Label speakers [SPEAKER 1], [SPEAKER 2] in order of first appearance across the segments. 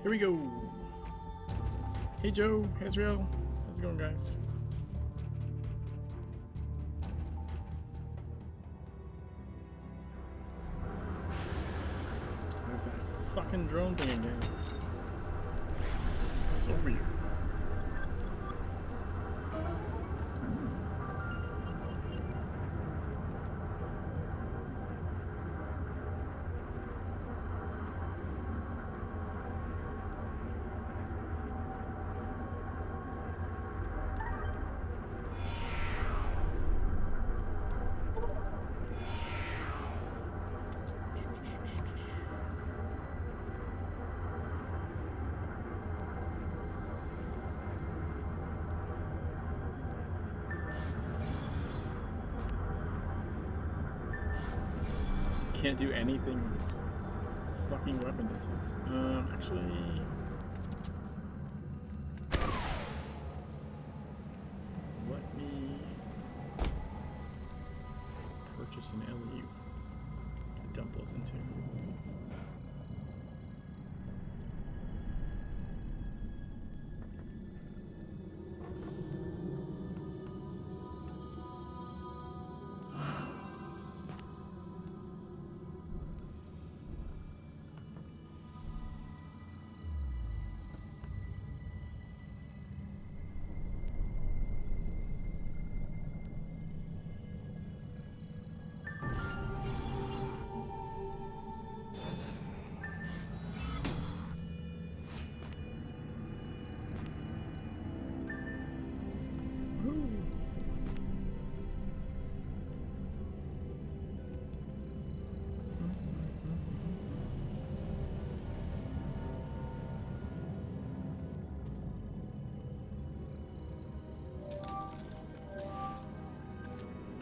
[SPEAKER 1] Here we go. Hey Joe, hey Israel. How's it going, guys? There's that fucking drone thing again. So weird. Can't do anything with this fucking weapon distance. Actually, let me purchase an LU to dump those into.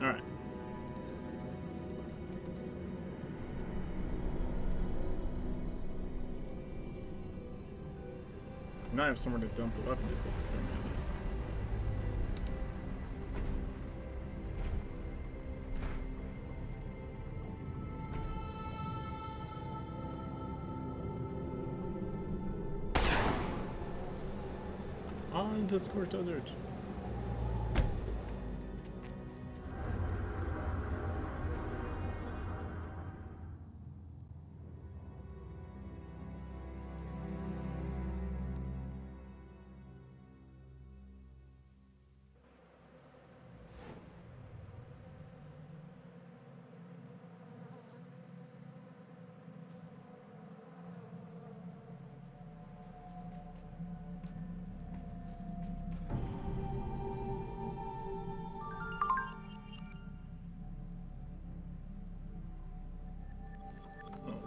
[SPEAKER 1] Alright. Now I have somewhere to dump the weapon distance at least. On to Squirt Desert.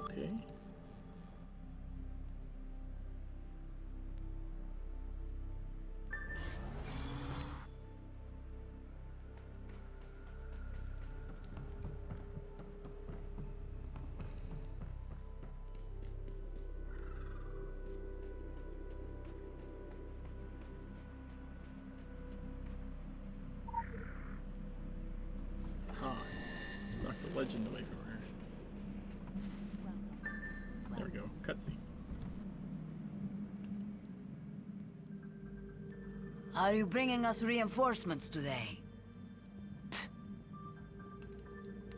[SPEAKER 1] Okay. Ha! Snuck the legend away from her. There we go. Cutscene.
[SPEAKER 2] Are you bringing us reinforcements today?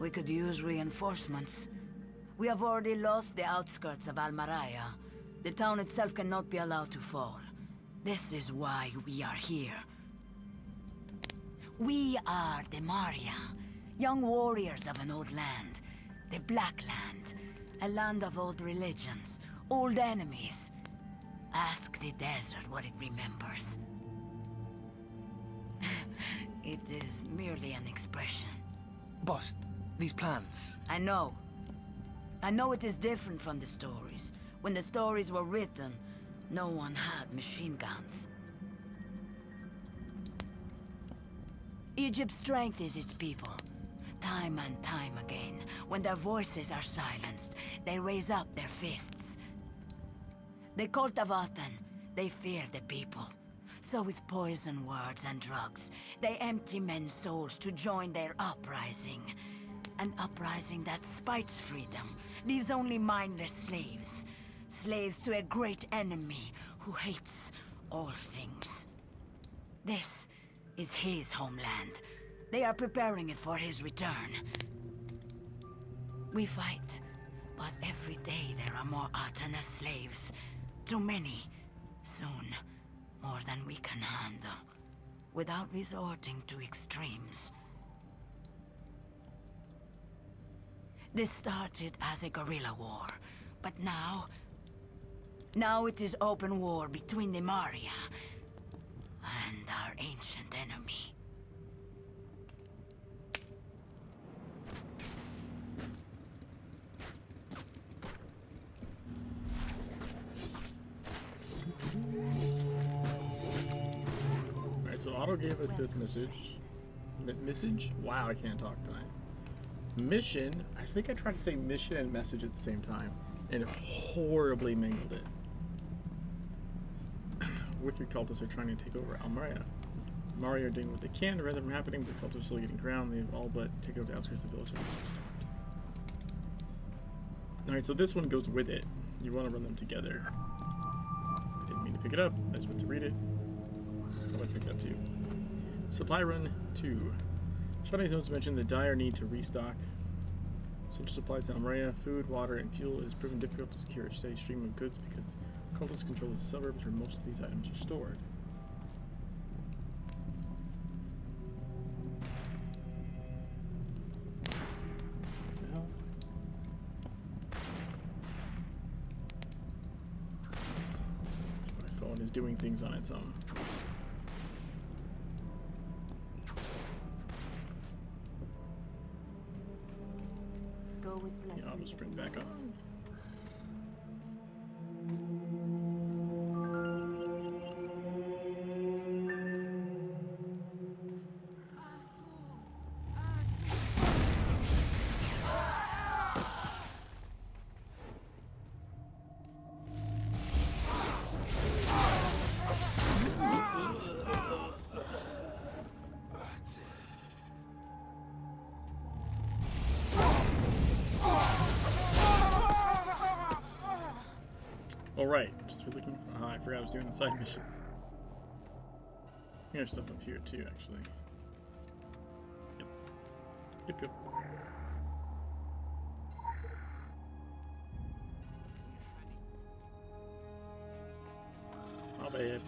[SPEAKER 2] We could use reinforcements. We have already lost the outskirts of Almaraya. The town itself cannot be allowed to fall. This is why we are here. We are the Maria, young warriors of an old land. The Black Land. A land of old religions, old enemies. Ask the desert what it remembers. It is merely an expression.
[SPEAKER 3] Boss, these plans...
[SPEAKER 2] I know. I know it is different from the stories. When the stories were written, no one had machine guns. Egypt's strength is its people. Time and time again, when their voices are silenced, they raise up their fists. The cult of Aten, they fear the people. So with poison words and drugs, they empty men's souls to join their uprising. An uprising that spites freedom, leaves only mindless slaves. slaves to a great enemy who hates all things. This is his homeland. They are preparing it for his return. We fight, but every day there are more Atana slaves. Too many. Soon, more than we can handle. Without resorting to extremes. This started as a guerrilla war, but now it is open war between the Maria and our ancient enemy.
[SPEAKER 1] Alright, so Otto gave us this message. Message? Wow, I can't talk tonight. Mission. I think I tried to say mission and message at the same time and horribly mangled it. Wicked cultists are trying to take over Almeria. Maria are doing what they can to prevent it from happening, but the cultists are still getting ground. They've all but taken over the outskirts of the village. Alright, so this one goes with it. You want to run them together. I didn't mean to pick it up. I just went to read it. I'm going to pick it up too. Supply run 2. Shawnee's notes mention the dire need to restock central supplies to Almeria. Food, water, and fuel is proven difficult to secure a steady stream of goods because cultists control the suburbs where most of these items are stored. My phone is doing things on its own. Yeah, I'll just bring it back up. Alright, just looking for. I forgot I was doing the side mission. There's stuff up here too, actually. Yep. My bad.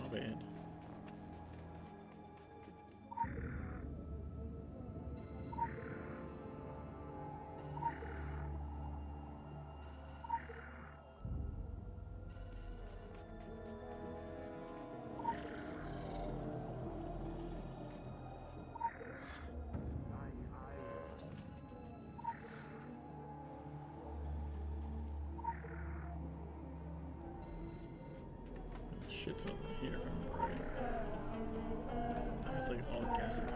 [SPEAKER 1] Shit ton here if I'm right. That's like all gasoline.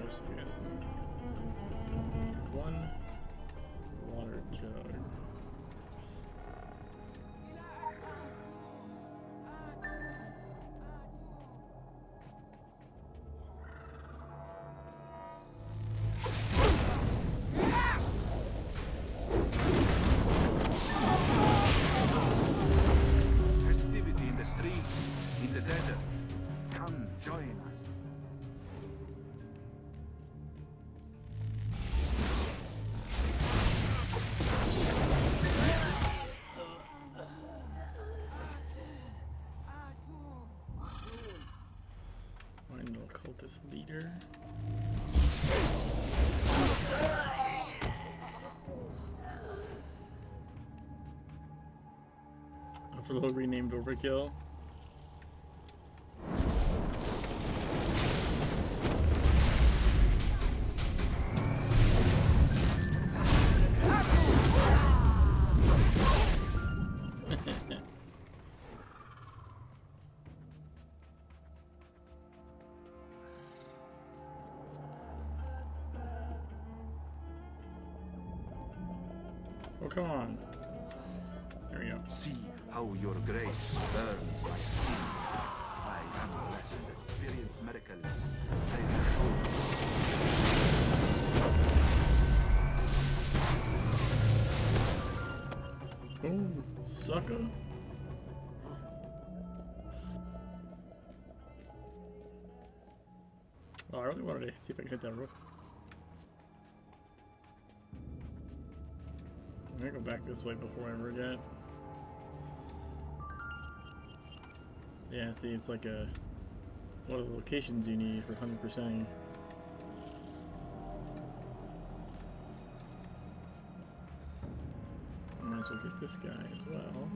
[SPEAKER 1] Most gasoline. One water jug. Cultist leader. For the renamed Overkill. Oh, come on. There we go.
[SPEAKER 4] See how your grace burns my skin. I am blessed and experience miracles. I have hope.
[SPEAKER 1] sucker. Oh, I really wanted to see if I can hit that roof. I'm gonna go back this way before I forget. Yeah, see, it's like a one of the locations you need for 100%. Might as well get this guy as well.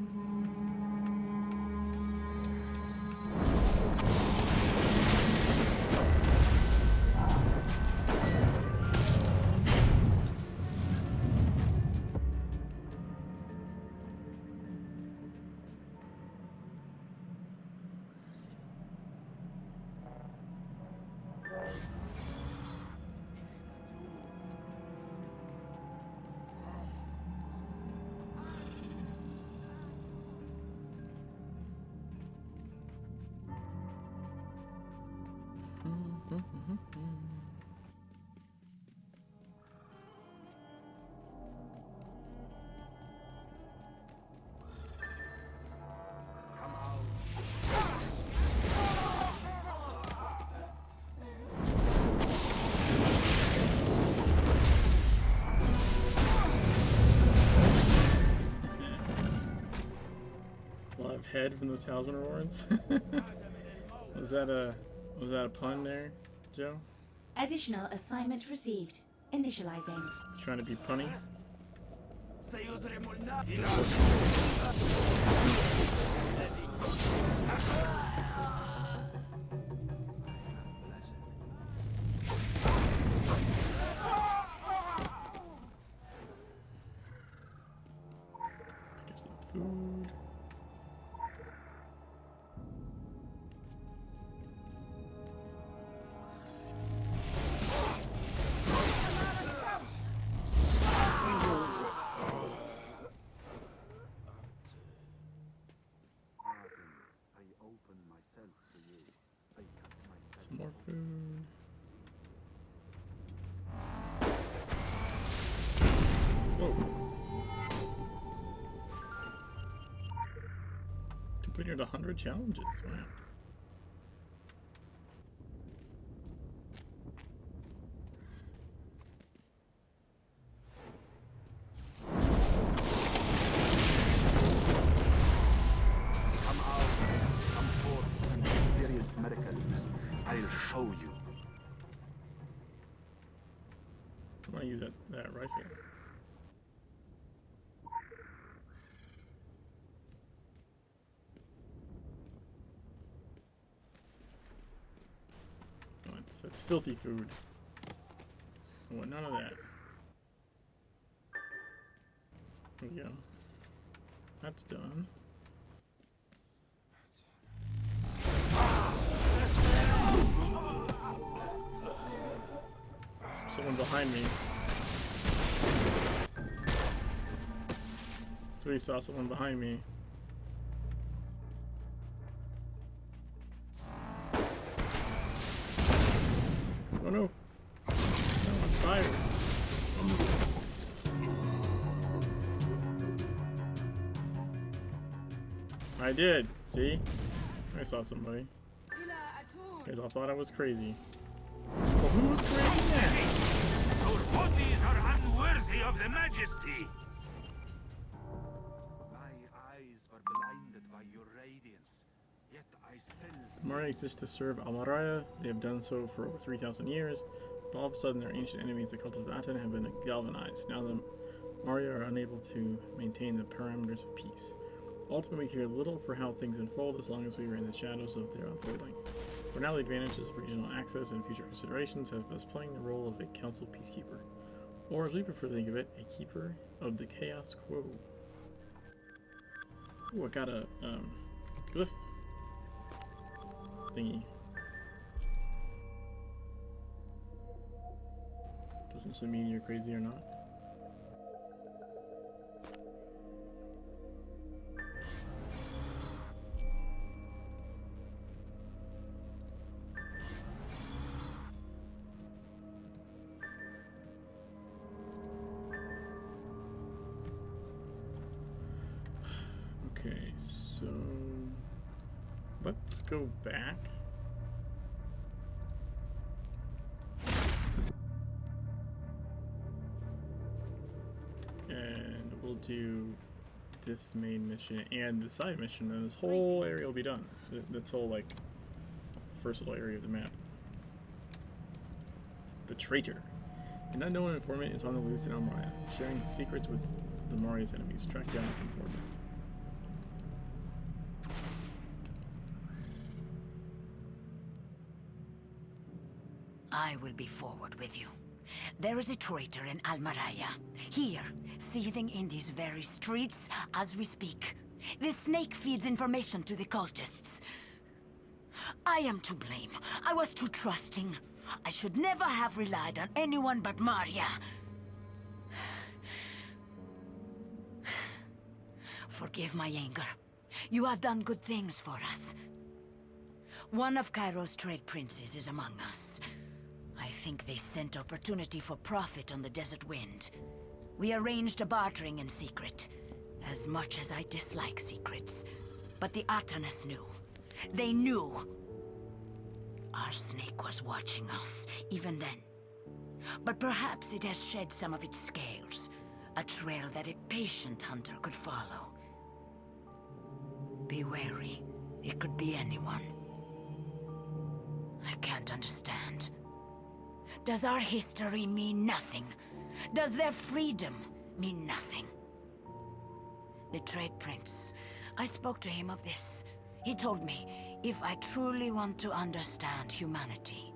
[SPEAKER 4] Come out.
[SPEAKER 1] Live head from the Talisman Rewards. Was that a pun there, Joe?
[SPEAKER 5] Additional assignment received. Initializing.
[SPEAKER 1] Trying to be punny? Pick up some food.
[SPEAKER 4] I open myself to you. I cut myself.
[SPEAKER 1] Some more food. Whoa. Completed 100 challenges. Wow.
[SPEAKER 4] Come out. Come forth and experience miracles. I'll show you.
[SPEAKER 1] I want to use that rifle. Oh, that's filthy food. I want none of that. There we go. That's done. Someone behind me. Three saw someone behind me. Oh no! No, I'm fired. I did. See? I saw somebody. You guys all thought I was crazy. Well, who was crazy then?
[SPEAKER 6] Our bodies are unworthy of the majesty.
[SPEAKER 4] My eyes were blinded by your radiance, yet I still
[SPEAKER 1] Maria exists to serve Almaraya. They have done so for over 3,000 years. But all of a sudden, their ancient enemies, the cult of Aten, have been galvanized. Now the Maria are unable to maintain the parameters of peace. Ultimately, we care little for how things unfold as long as we are in the shadows of their unfolding. For now, the advantages of regional access and future considerations have us playing the role of a council peacekeeper. Or, as we prefer to think of it, a keeper of the chaos quo. Ooh, I got a glyph thingy. Doesn't this mean you're crazy or not? Okay, so let's go back. And we'll do this main mission and the side mission, and this whole area will be done. This whole, like, first little area of the map. The traitor. An unknown informant is on the loose in Almaria, sharing secrets with the Maria's enemies. Track down its informant.
[SPEAKER 2] I will be forward with you. There is a traitor in Almaraya, here, seething in these very streets as we speak. This snake feeds information to the cultists. I am to blame. I was too trusting. I should never have relied on anyone but Maria. Forgive my anger. You have done good things for us. One of Cairo's trade princes is among us. I think they sent opportunity for profit on the desert wind. We arranged a bartering in secret. As much as I dislike secrets. But the Atarnas knew. They knew. Our snake was watching us, even then. But perhaps it has shed some of its scales. A trail that a patient hunter could follow. Be wary. It could be anyone. I can't understand. Does our history mean nothing? Does their freedom mean nothing? The trade prince. I spoke to him of this. He told me, if I truly want to understand humanity,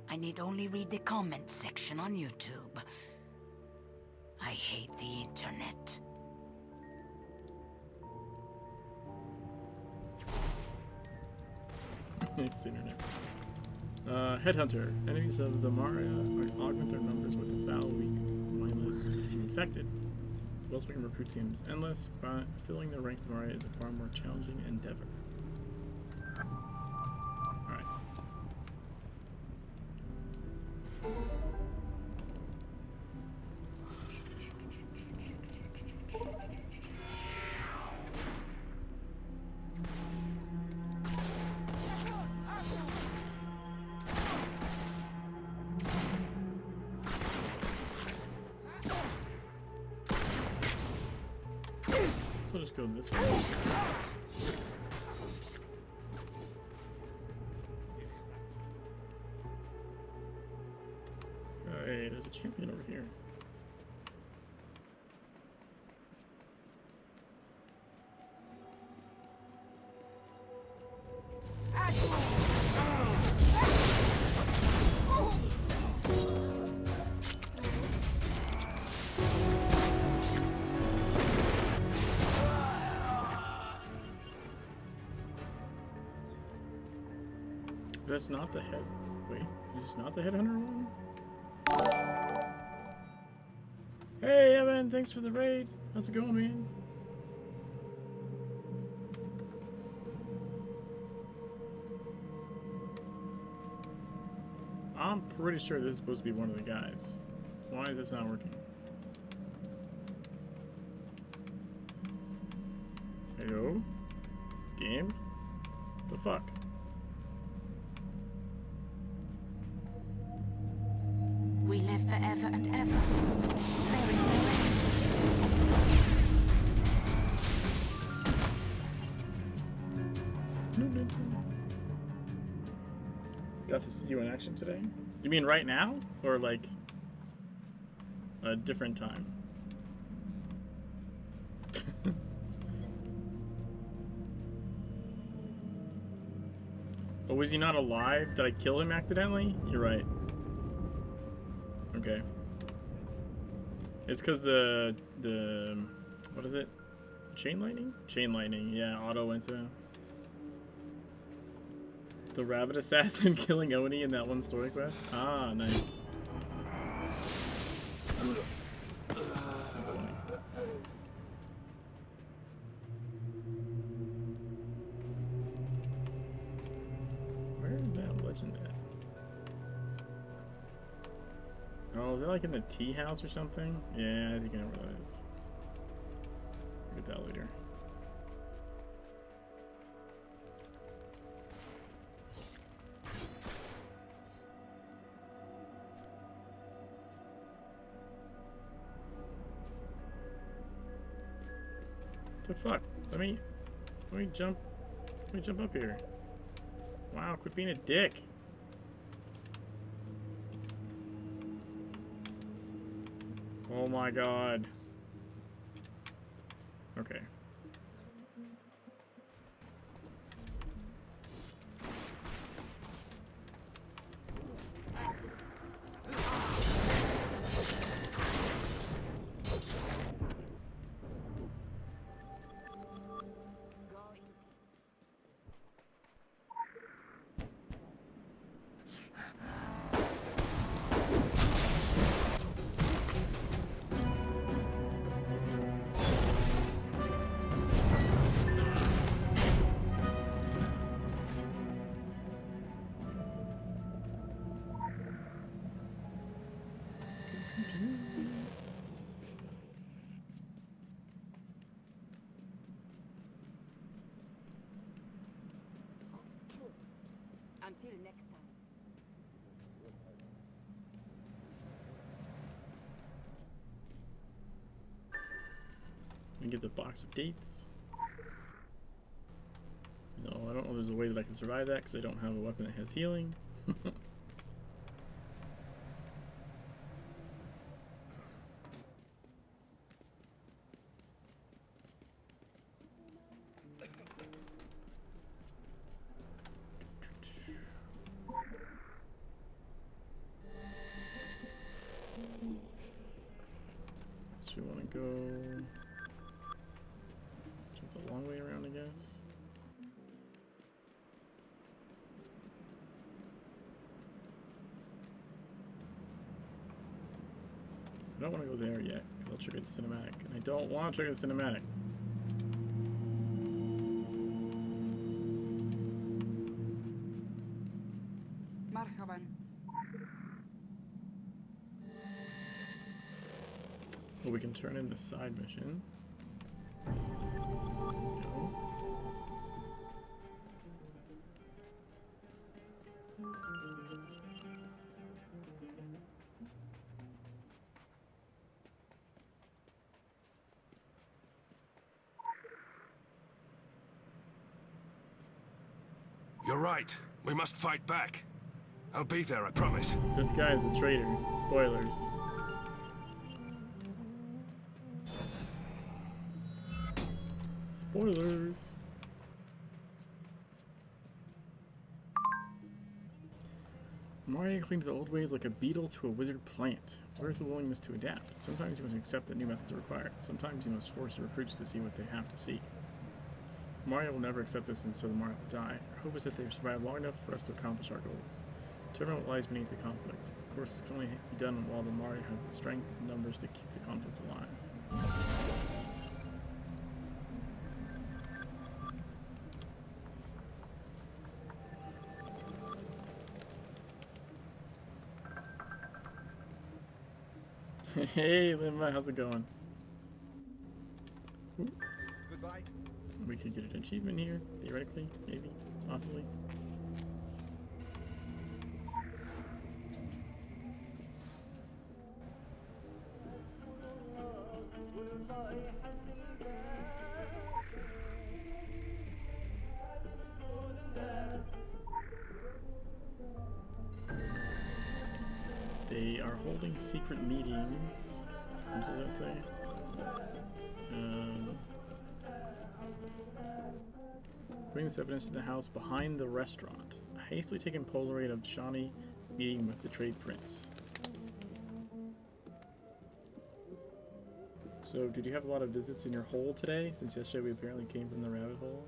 [SPEAKER 2] I need only read the comments section on YouTube. I hate the internet.
[SPEAKER 1] It's the internet. Headhunter. Enemies of the Maria augment their numbers with the foul, weak, mindless, and infected. The Wellspring recruit seems endless, but filling the ranks of the Maria is a far more challenging endeavor. Alright. So I'll just go this way. Hey, there's a champion over here. That's not the head. Wait, is this not the headhunter one? Hey, Evan, thanks for the raid. How's it going, man? I'm pretty sure this is supposed to be one of the guys. Why is this not working? Heyo? Game? The fuck?
[SPEAKER 5] We live forever and ever. There is no end.
[SPEAKER 1] Got to see you in action today? You mean right now? Or like a different time? Oh, was he not alive? Did I kill him accidentally? You're right. Okay. It's because the what is it? Chain lightning? Chain lightning, yeah, auto went to the rabbit assassin killing Oni in that one story quest. Ah, nice. That's funny. Where is that legend at? Oh, is that like in the tea house or something? Yeah, I think I know where that is. I'll get that later. The fuck? Let me jump up here. Wow, quit being a dick. Oh my god. Okay.
[SPEAKER 2] Until next time.
[SPEAKER 1] Let me get the box of dates. No, I don't know if there's a way that I can survive that because I don't have a weapon that has healing. So we want to go take the long way around, I guess. I don't want to go there yet, because I'll trigger the cinematic. And I don't want to trigger the cinematic.
[SPEAKER 5] مرحبا.
[SPEAKER 1] Well, we can turn in the side mission. Go.
[SPEAKER 6] You're right. We must fight back. I'll be there, I promise.
[SPEAKER 1] This guy is a traitor. Spoilers. Spoilers. Mario clings to the old ways like a beetle to a withered plant. Where's the willingness to adapt? Sometimes you must accept that new methods are required. Sometimes you must force the recruits to see what they have to see. Mario will never accept this, and so the Mario will die. Our hope is that they survive long enough for us to accomplish our goals. Determine what lies beneath the conflict. Of course, this can only be done while the Mario have the strength and numbers to keep the conflict alive. Hey, Limba, how's it going? Ooh.
[SPEAKER 7] Goodbye.
[SPEAKER 1] We could get an achievement here, theoretically, maybe, possibly. They are holding secret meetings. What does that say? Bring this evidence to the house behind the restaurant. A hastily taken Polaroid of Shawnee meeting with the trade prince. So, did you have a lot of visits in your hole today? Since yesterday we apparently came from the rabbit hole.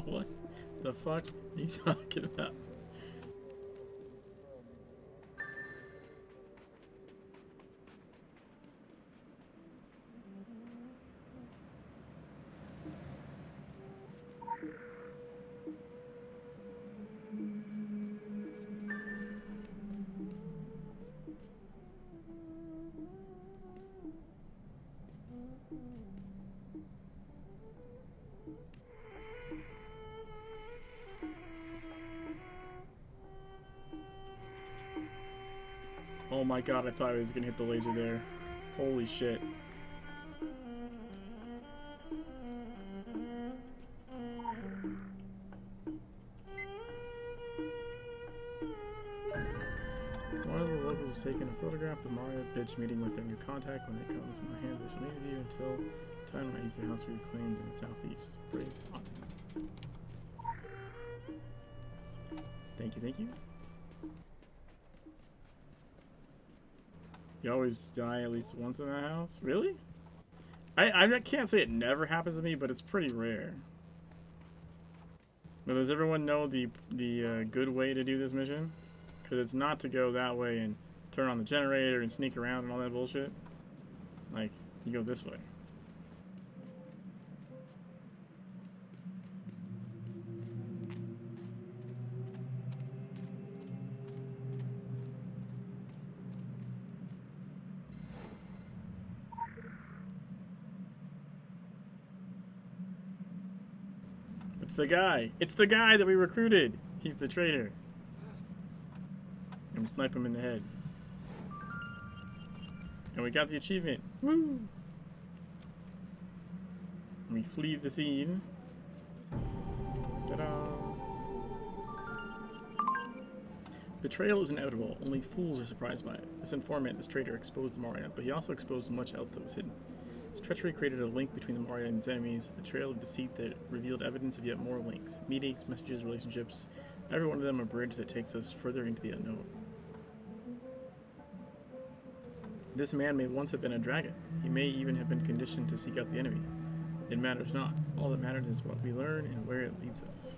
[SPEAKER 1] What the fuck are you talking about? Oh my god, I thought I was gonna hit the laser there. Holy shit. has taken a photograph of Maria bitch meeting with their new contact. When it comes in my hands, I shall meet with you until time when I use the house we reclaimed in the southeast. Praise Autumn. Thank you, thank you. You always die at least once in that house? Really? I can't say it never happens to me, but it's pretty rare. But does everyone know the good way to do this mission? Because it's not to go that way and turn on the generator and sneak around and all that bullshit. Like, you go this way. It's the guy. It's the guy that we recruited. He's the traitor. And we snipe him in the head. And we got the achievement. Woo! We flee the scene. Ta-da! Betrayal is inevitable. Only fools are surprised by it. This informant, this traitor, exposed the Moria, but he also exposed much else that was hidden. His treachery created a link between the Moria and its enemies, a trail of deceit that revealed evidence of yet more links. Meetings, messages, relationships, every one of them a bridge that takes us further into the unknown. This man may once have been a dragon. He may even have been conditioned to seek out the enemy. It matters not. All that matters is what we learn and where it leads us.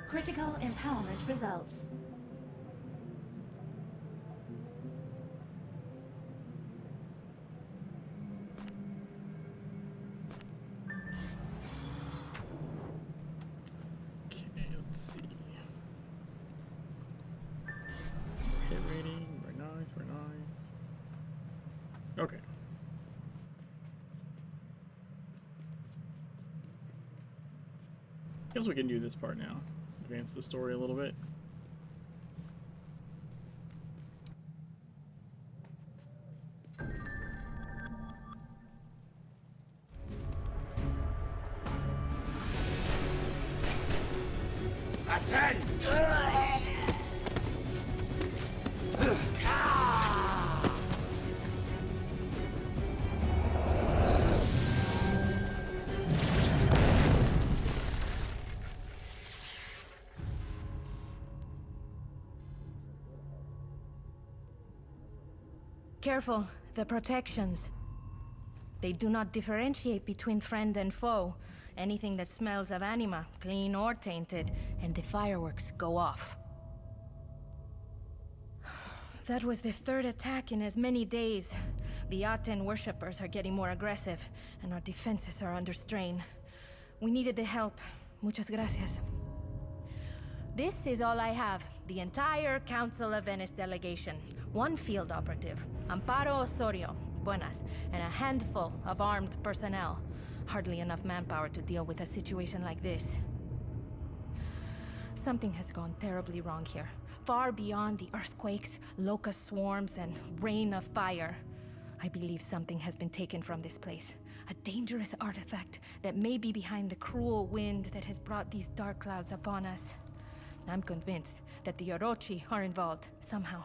[SPEAKER 5] Critical empowerment results.
[SPEAKER 1] Okay, let's see. Hit rating, very nice, very nice. Okay. Guess we can do this part now. Advance the story a little bit.
[SPEAKER 4] Attend!
[SPEAKER 7] Careful, the protections. They do not differentiate between friend and foe. Anything that smells of anima, clean or tainted, and the fireworks go off. That was the third attack in as many days. The Aten worshippers are getting more aggressive, and our defenses are under strain. We needed the help. Muchas gracias. This is all I have. The entire Council of Venice delegation. One field operative, Amparo Osorio, buenas, and a handful of armed personnel. Hardly enough manpower to deal with a situation like this. Something has gone terribly wrong here. Far beyond the earthquakes, locust swarms, and rain of fire. I believe something has been taken from this place. A dangerous artifact that may be behind the cruel wind that has brought these dark clouds upon us. I'm convinced that the Orochi are involved, somehow.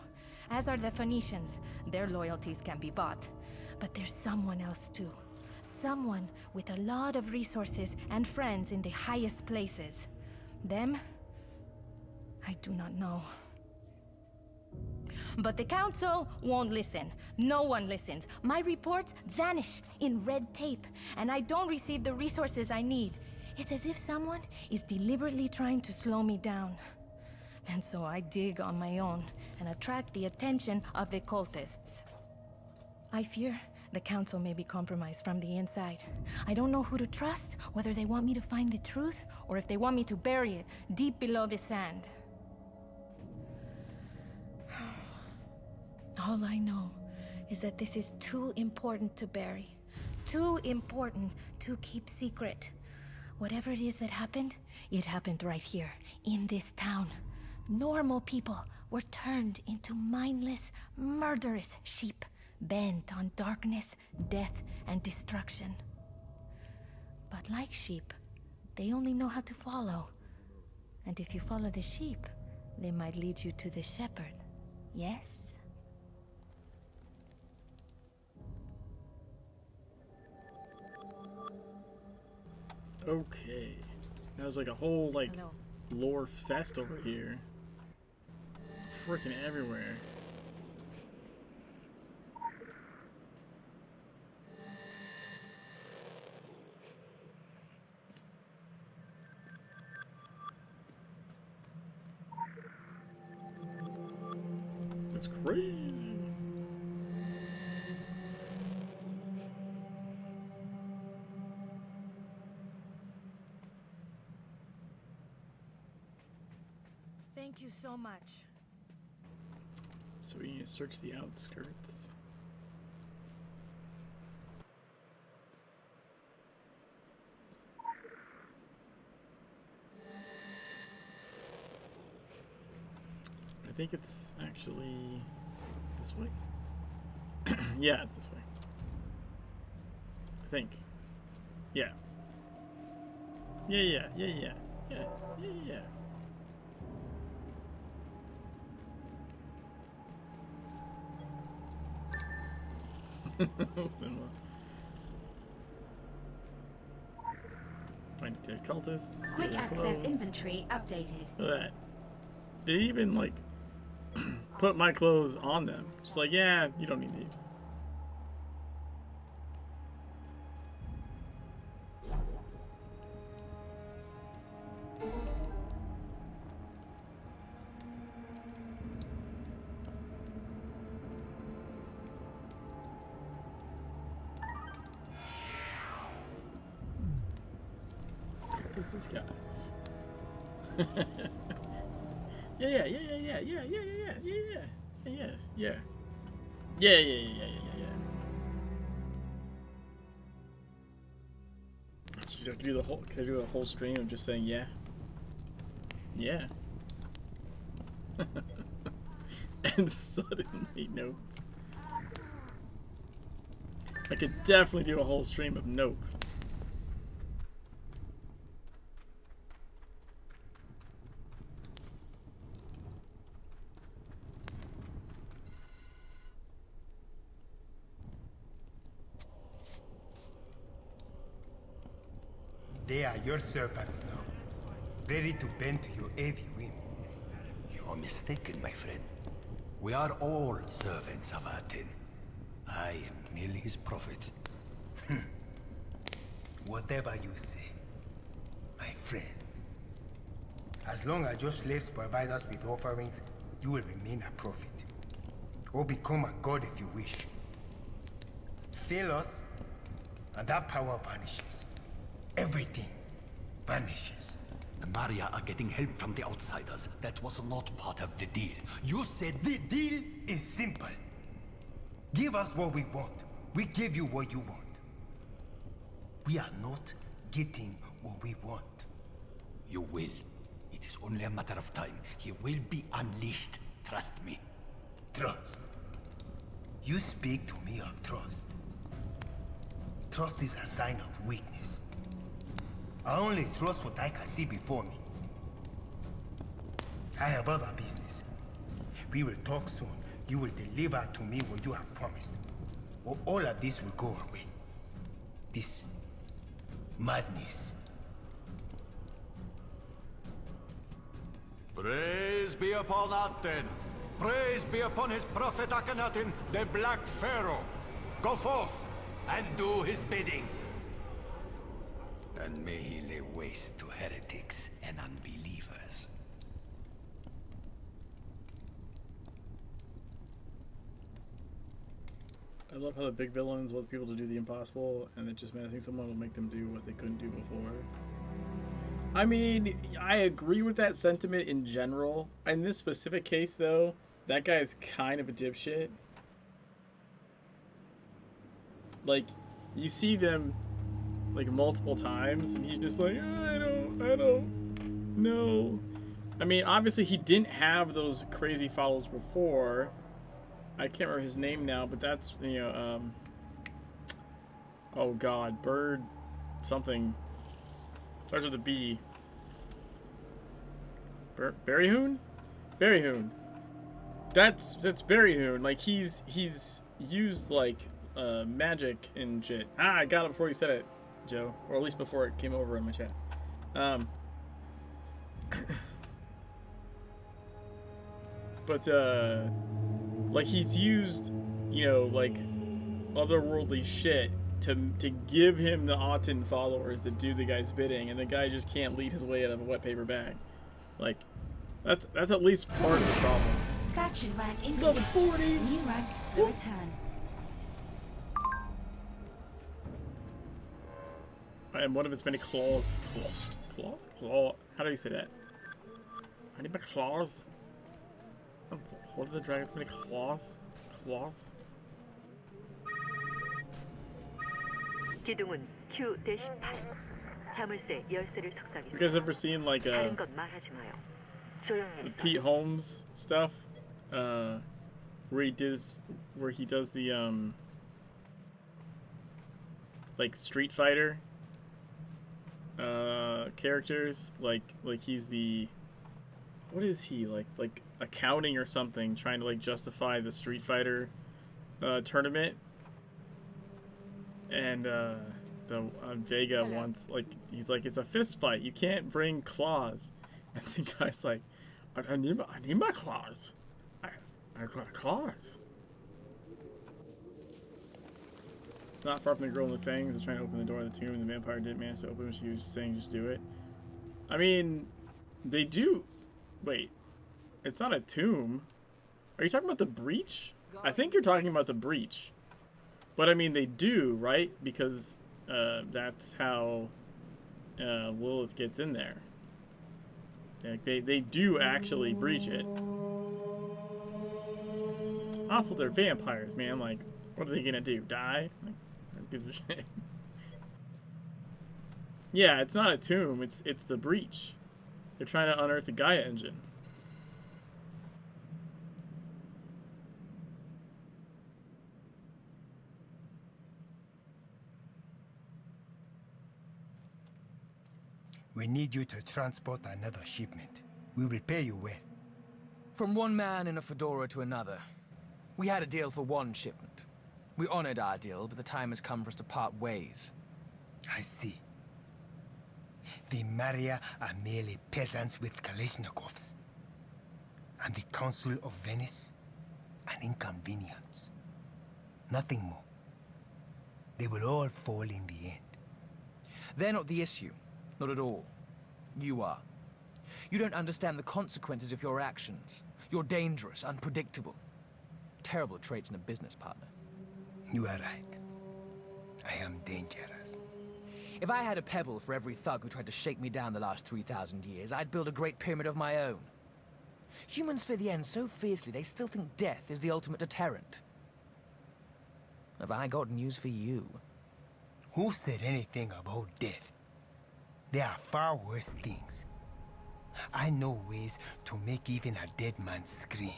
[SPEAKER 7] As are the Phoenicians. Their loyalties can be bought. But there's someone else too. Someone with a lot of resources and friends in the highest places. Them? I do not know. But the Council won't listen. No one listens. My reports vanish in red tape, and I don't receive the resources I need. It's as if someone is deliberately trying to slow me down. And so I dig on my own and attract the attention of the cultists. I fear the Council may be compromised from the inside. I don't know who to trust, whether they want me to find the truth, or if they want me to bury it deep below the sand. All I know is that this is too important to bury. Too important to keep secret. Whatever it is that happened, it happened right here, in this town. Normal people were turned into mindless, murderous sheep, bent on darkness, death, and destruction. But like sheep, they only know how to follow. And if you follow the sheep, they might lead you to the shepherd. Yes?
[SPEAKER 1] Okay. There's like a whole like
[SPEAKER 7] Hello.
[SPEAKER 1] lore fest over here. Freaking everywhere. It's crazy.
[SPEAKER 7] Thank you so much.
[SPEAKER 1] So we need to search the outskirts. I think it's actually this way. Yeah, it's this way. I think. Yeah. Yeah. Find the cultists. steal
[SPEAKER 5] Quick
[SPEAKER 1] their
[SPEAKER 5] access
[SPEAKER 1] clothes.
[SPEAKER 5] inventory updated.
[SPEAKER 1] Look at that. They even like put my clothes on them. Just like, yeah, you don't need these. Who's this guy? Yeah. Should I do the whole? Can I do a whole stream of just saying yeah? Yeah. And suddenly nope. I could definitely do a whole stream of nope.
[SPEAKER 8] They are your servants now, ready to bend to your every whim.
[SPEAKER 9] You're mistaken, my friend. We are all servants of Aten. I am merely his prophet.
[SPEAKER 8] Whatever you say, my friend. As long as your slaves provide us with offerings, you will remain a prophet. Or become a god if you wish. Fail us, and that power vanishes. Everything vanishes.
[SPEAKER 9] The Maria are getting help from the outsiders. That was not part of the deal. You said
[SPEAKER 8] The deal is simple. Give us what we want. We give you what you want. We are not getting what we want.
[SPEAKER 9] you will. It is only a matter of time. He will be unleashed. Trust me.
[SPEAKER 8] Trust. You speak to me of trust. Trust is a sign of weakness. I only trust what I can see before me. I have other business. We will talk soon. You will deliver to me what you have promised. Or all of this will go away. This madness.
[SPEAKER 10] Praise be upon Aten. Praise be upon his prophet Akhenaten, the Black Pharaoh. Go forth and do his bidding.
[SPEAKER 9] And may he lay waste to heretics and unbelievers.
[SPEAKER 1] I love how the big villains want people to do the impossible, and it just menacing someone will make them do what they couldn't do before. I mean, I agree with that sentiment in general. In this specific case, though, that guy is kind of a dipshit. like, you see them, like, multiple times, and he's just like, I don't know. I mean, obviously he didn't have those crazy followers before. I can't remember his name now, but that's, you know, oh god, Bird something. Starts with a B. Berryhoon? Berryhoon. That's Berryhoon. Like, he's used, like, magic and shit. Ah, I got it before you said it, Joe. Or at least before it came over in my chat. But, like, he's used, you know, like, otherworldly shit to give him the Aten followers to do the guy's bidding, and the guy just can't lead his way out of a wet paper bag. Like, that's at least part of the problem.
[SPEAKER 5] Faction rank increase.
[SPEAKER 1] Level 40!
[SPEAKER 5] New rank, the return.
[SPEAKER 1] And one of its many claws. Claws? Claw? How do you say that? I need my claws. What are the dragon's many claws? Claws?
[SPEAKER 11] 기둥은 Q-8. 자물쇠 열쇠를
[SPEAKER 1] You guys ever seen like
[SPEAKER 11] 다른 것 말하지 마요. 조용히
[SPEAKER 1] Pete Holmes stuff? Where he does the like Street Fighter characters, like he's the, what is he, like accounting or something, trying to like justify the Street Fighter tournament. And the Vega once, like, he's like, it's a fist fight, you can't bring claws. And the guy's like, I need my claws. I got claws. Not far from the girl in the fangs was trying to open the door of the tomb, and the vampire didn't manage to open it. She was saying, just do it. I mean, they do. Wait, it's not a tomb. Are you talking about the breach? I think you're talking about the breach. But I mean, they do, right? Because that's how Lilith gets in there. Like, they do actually breach it. Also, they're vampires, man. Like, what are they gonna do? Die? Like, I give a shit. Yeah, it's not a tomb. It's the breach. They're trying to unearth the Gaia engine.
[SPEAKER 8] We need you to transport another shipment. We will pay you well.
[SPEAKER 3] From one man in a fedora to another. We had a deal for one shipment. We honored our deal, but the time has come for us to part ways.
[SPEAKER 8] I see. The Maria are merely peasants with Kalashnikovs. And the Council of Venice, an inconvenience. Nothing more. They will all fall in the end.
[SPEAKER 3] They're not the issue. Not at all. You are. You don't understand the consequences of your actions. You're dangerous, unpredictable. Terrible traits in a business partner.
[SPEAKER 8] You are right. I am dangerous.
[SPEAKER 3] If I had a pebble for every thug who tried to shake me down the last 3,000 years, I'd build a great pyramid of my own. Humans fear the end so fiercely, they still think death is the ultimate deterrent. Have I got news for you?
[SPEAKER 8] Who said anything about death? There are far worse things. I know ways to make even a dead man scream.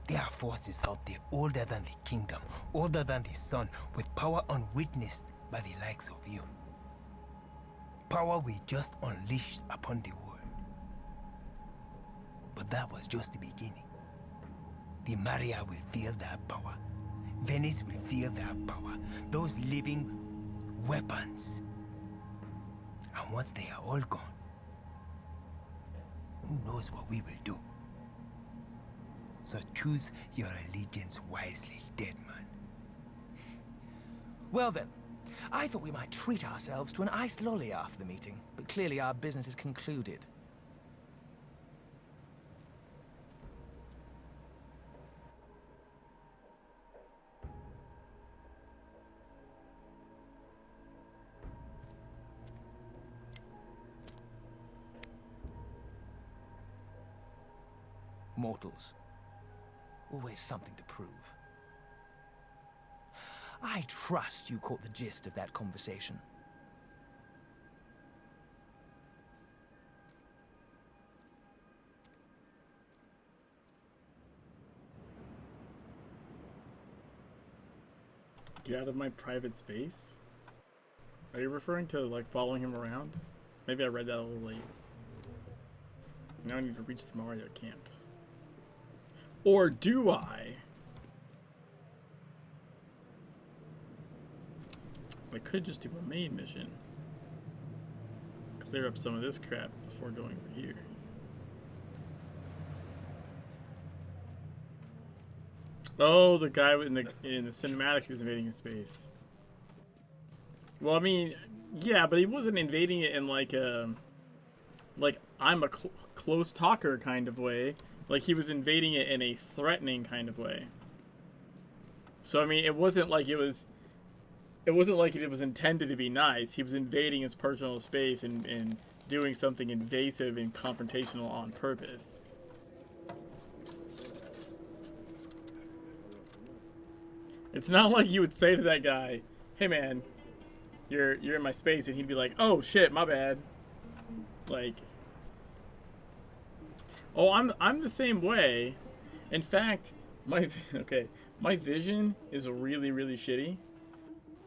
[SPEAKER 8] There are forces out there older than the kingdom, older than the sun, with power unwitnessed by the likes of you. Power we just unleashed upon the world. But that was just the beginning. The Maria will feel that power. Venice will feel that power. Those living weapons. And once they are all gone, who knows what we will do? So choose your allegiance wisely, dead man.
[SPEAKER 3] Well then, I thought we might treat ourselves to an iced lolly after the meeting, but clearly our business is concluded. Mortals. Always something to prove. I trust you caught the gist of that conversation.
[SPEAKER 1] Get out of my private space? Are you referring to, like, following him around? Maybe I read that a little late. Now I need to reach the Mario camp. Or do I? I could just do a main mission. Clear up some of this crap before going over here. Oh, the guy in the cinematic who's invading his space. Well, I mean, yeah, but he wasn't invading it in like a, like I'm a close talker kind of way. Like he was invading it in a threatening kind of way. So I mean, it wasn't like it was intended to be nice. He was invading his personal space and doing something invasive and confrontational on purpose. It's not like you would say to that guy, "Hey man, you're in my space," and he'd be like, "Oh shit, my bad." Like, oh, I'm the same way. In fact, my vision is really shitty.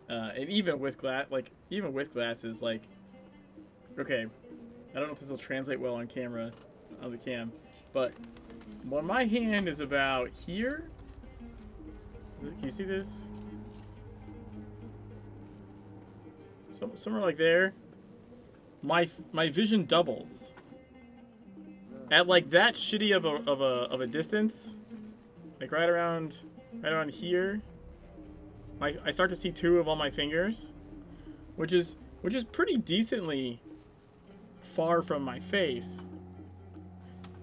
[SPEAKER 1] And even with glasses, like, okay, I don't know if this will translate well on camera, on the cam, but when my hand is about here, can you see this? Somewhere like there, my vision doubles. At like that shitty of a distance, like right around here, I start to see two of all my fingers, which is pretty decently far from my face.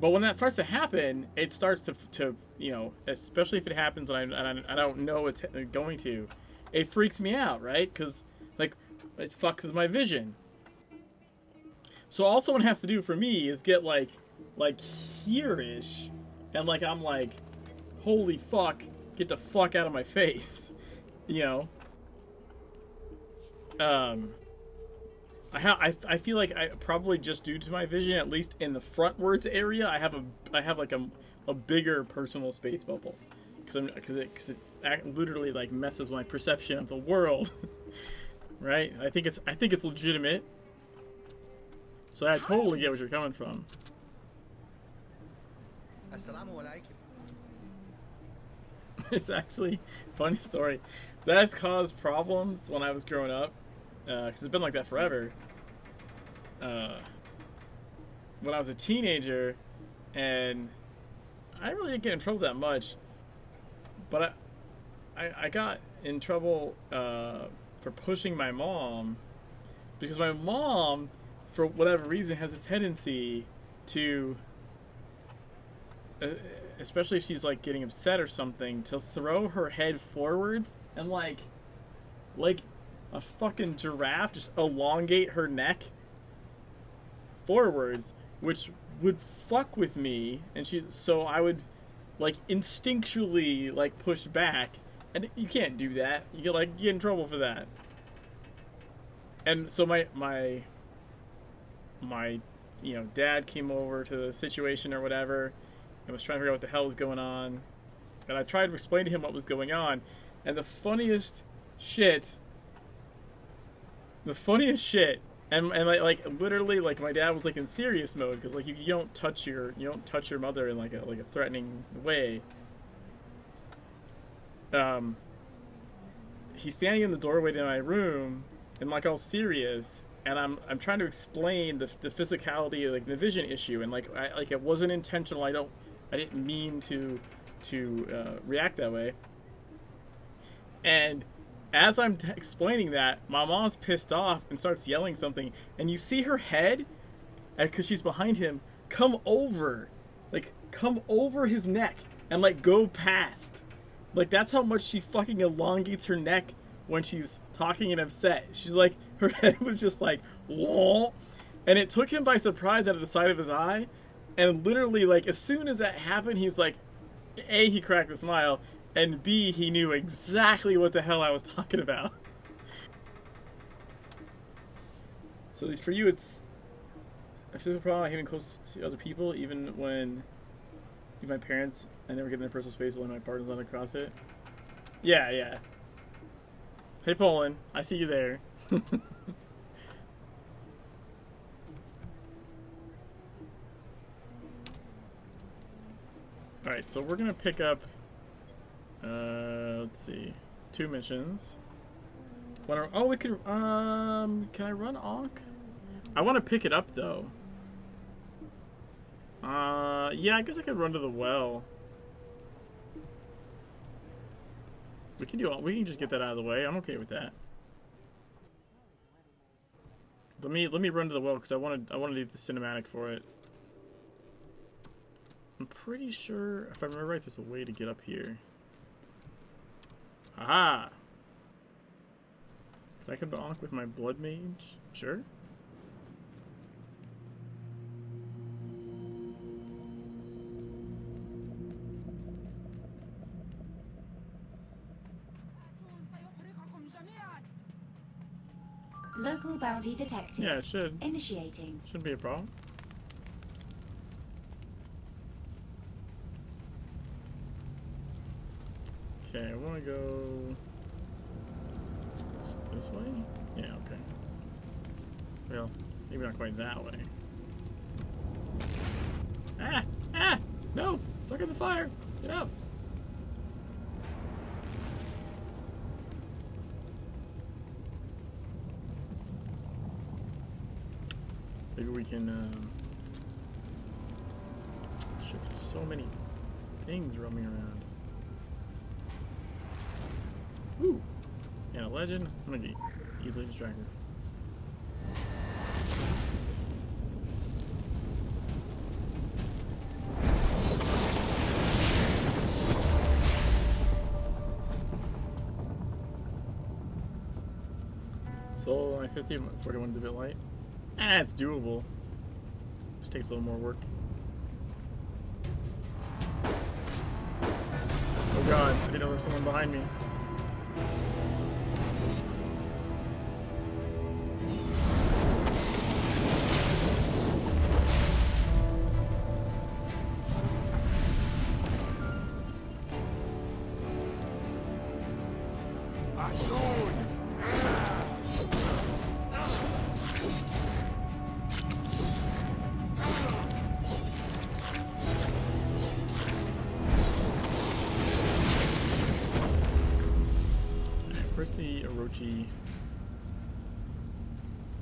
[SPEAKER 1] But when that starts to happen, it starts to you know, especially if it happens and I don't know it's going to, it freaks me out, right? Because like it fucks with my vision. So all someone has to do for me is get like here-ish, and like I'm like, holy fuck, get the fuck out of my face, you know. I feel like I probably, just due to my vision, at least in the frontwards area, I have like a bigger personal space bubble, because it literally like messes my perception of the world. Right? I think it's legitimate. So I totally get where you're coming from. It's actually a funny story. That has caused problems when I was growing up, because it's been like that forever. When I was a teenager, and I really didn't get in trouble that much, but I got in trouble for pushing my mom, because my mom, for whatever reason, has a tendency to, especially if she's like getting upset or something, to throw her head forwards and like a fucking giraffe, just elongate her neck forwards, which would fuck with me, and so I would like instinctually like push back, and you can't do that. You get in trouble for that. And so my you know, dad came over to the situation or whatever and was trying to figure out what the hell was going on, and I tried to explain to him what was going on, and the funniest shit, and like literally, like my dad was like in serious mode, because like you don't touch your mother in like a threatening way. He's standing in the doorway to my room and like all serious, and I'm trying to explain the physicality of like the vision issue, and like it wasn't intentional. I didn't mean to react that way. And as I'm explaining that, my mom's pissed off and starts yelling something, and you see her head, because she's behind him, come over his neck and like go past. Like that's how much she fucking elongates her neck when she's talking and upset. She's like, her head was just like, whoa, and it took him by surprise out of the side of his eye. And literally, like, as soon as that happened, he was like, he cracked a smile, and B, he knew exactly what the hell I was talking about. So at least for you, it's a physical problem. I hate being close to other people, even when my parents, I never get in their personal space while my partner's not across it. Yeah, yeah. Hey, Poland, I see you there. Alright, so we're gonna pick up, let's see, 2 missions. Oh, we could, can I run Ankh? I want to pick it up, though. Yeah, I guess I could run to the well. We can just get that out of the way. I'm okay with that. Let me run to the well because I want to do the cinematic for it. I'm pretty sure, if I remember right, there's a way to get up here. Aha! Can I come Ankh with my blood mage? Sure.
[SPEAKER 5] Local bounty detected.
[SPEAKER 1] Yeah, it should.
[SPEAKER 5] Initiating.
[SPEAKER 1] Shouldn't be a problem. Okay, I want to go this way? Yeah, okay. Well, maybe not quite that way. Ah! Ah! No! Stuck in the fire! Get out! Maybe we can, shit, there's so many things roaming around. Ooh! And a legend. I'm gonna get easily distracted. So, my 41's a bit light. Ah, it's doable. Just takes a little more work. Oh god, I didn't know there was someone behind me. Where's the Orochi?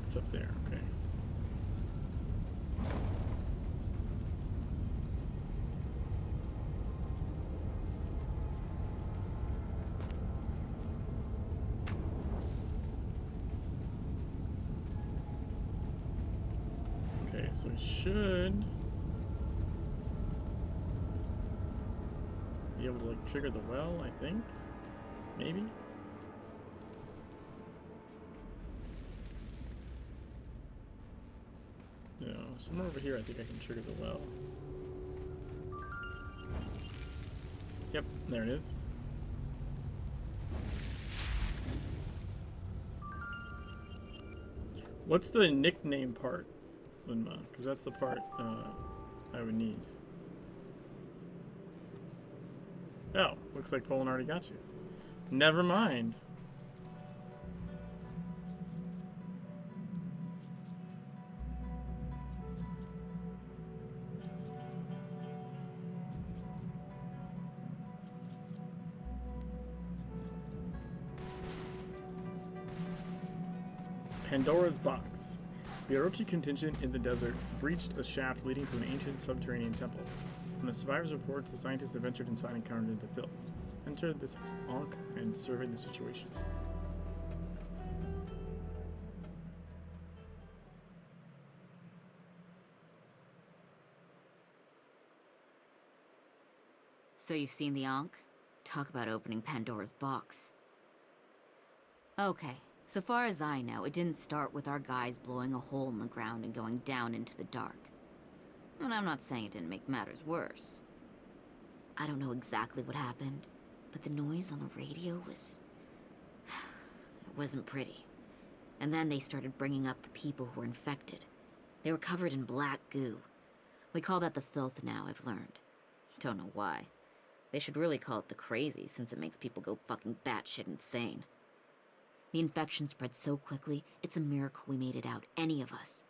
[SPEAKER 1] It's up there, okay. Okay, so we should be able to like trigger the well, I think. Maybe. No, somewhere over here I think I can trigger the well. Yep, there it is. What's the nickname part, Linma? Because that's the part I would need. Oh, looks like Poland already got you. Never mind. Pandora's Box. The Orochi contingent in the desert breached a shaft leading to an ancient subterranean temple. From the survivors' reports, the scientists have ventured inside and encountered the filth. Enter this Ankh and survey the situation.
[SPEAKER 12] So you've seen the Ankh? Talk about opening Pandora's box. Okay. So far as I know, it didn't start with our guys blowing a hole in the ground and going down into the dark. And I'm not saying it didn't make matters worse. I don't know exactly what happened, But the noise on the radio was... it wasn't pretty. And then they started bringing up the people who were infected. They were covered in black goo. We call that the filth now, I've learned. Don't know why. They should really call it the crazy, since it makes people go fucking batshit insane. The infection spread so quickly, it's a miracle we made it out, any of us.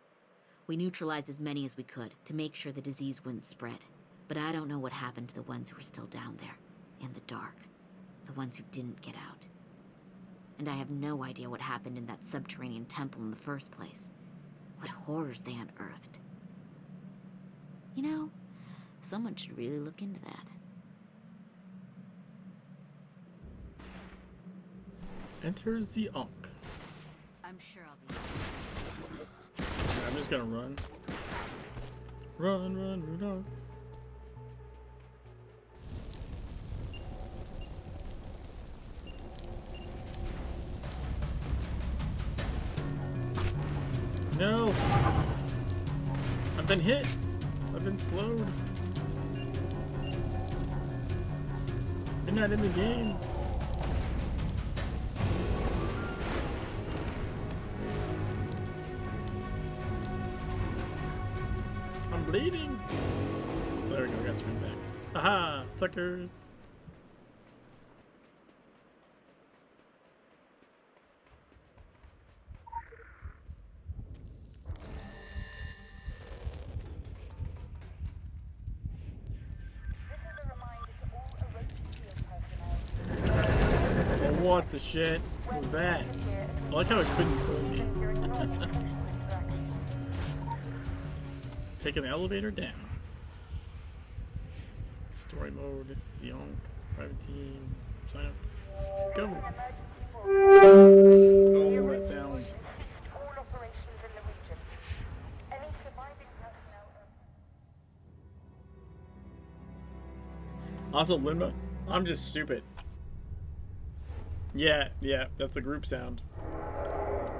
[SPEAKER 12] We neutralized as many as we could to make sure the disease wouldn't spread. But I don't know what happened to the ones who were still down there, in the dark. The ones who didn't get out. And I have no idea what happened in that subterranean temple in the first place. What horrors they unearthed. You know, someone should really look into that.
[SPEAKER 1] Enter the Ankh.
[SPEAKER 12] I'm sure I'll be...
[SPEAKER 1] Yeah, I'm just gonna run. Run, Rudolph. No! I've been hit! I've been slowed. You're not in the game. I'm bleeding. There we go, got swing back. Aha! Suckers! What the shit was that? I like how it couldn't pull me. Taking the elevator down. Story mode, Zionk, private team, sign up, go! Oh, that sound. Also, Linda, I'm just stupid. Yeah, that's the group sound.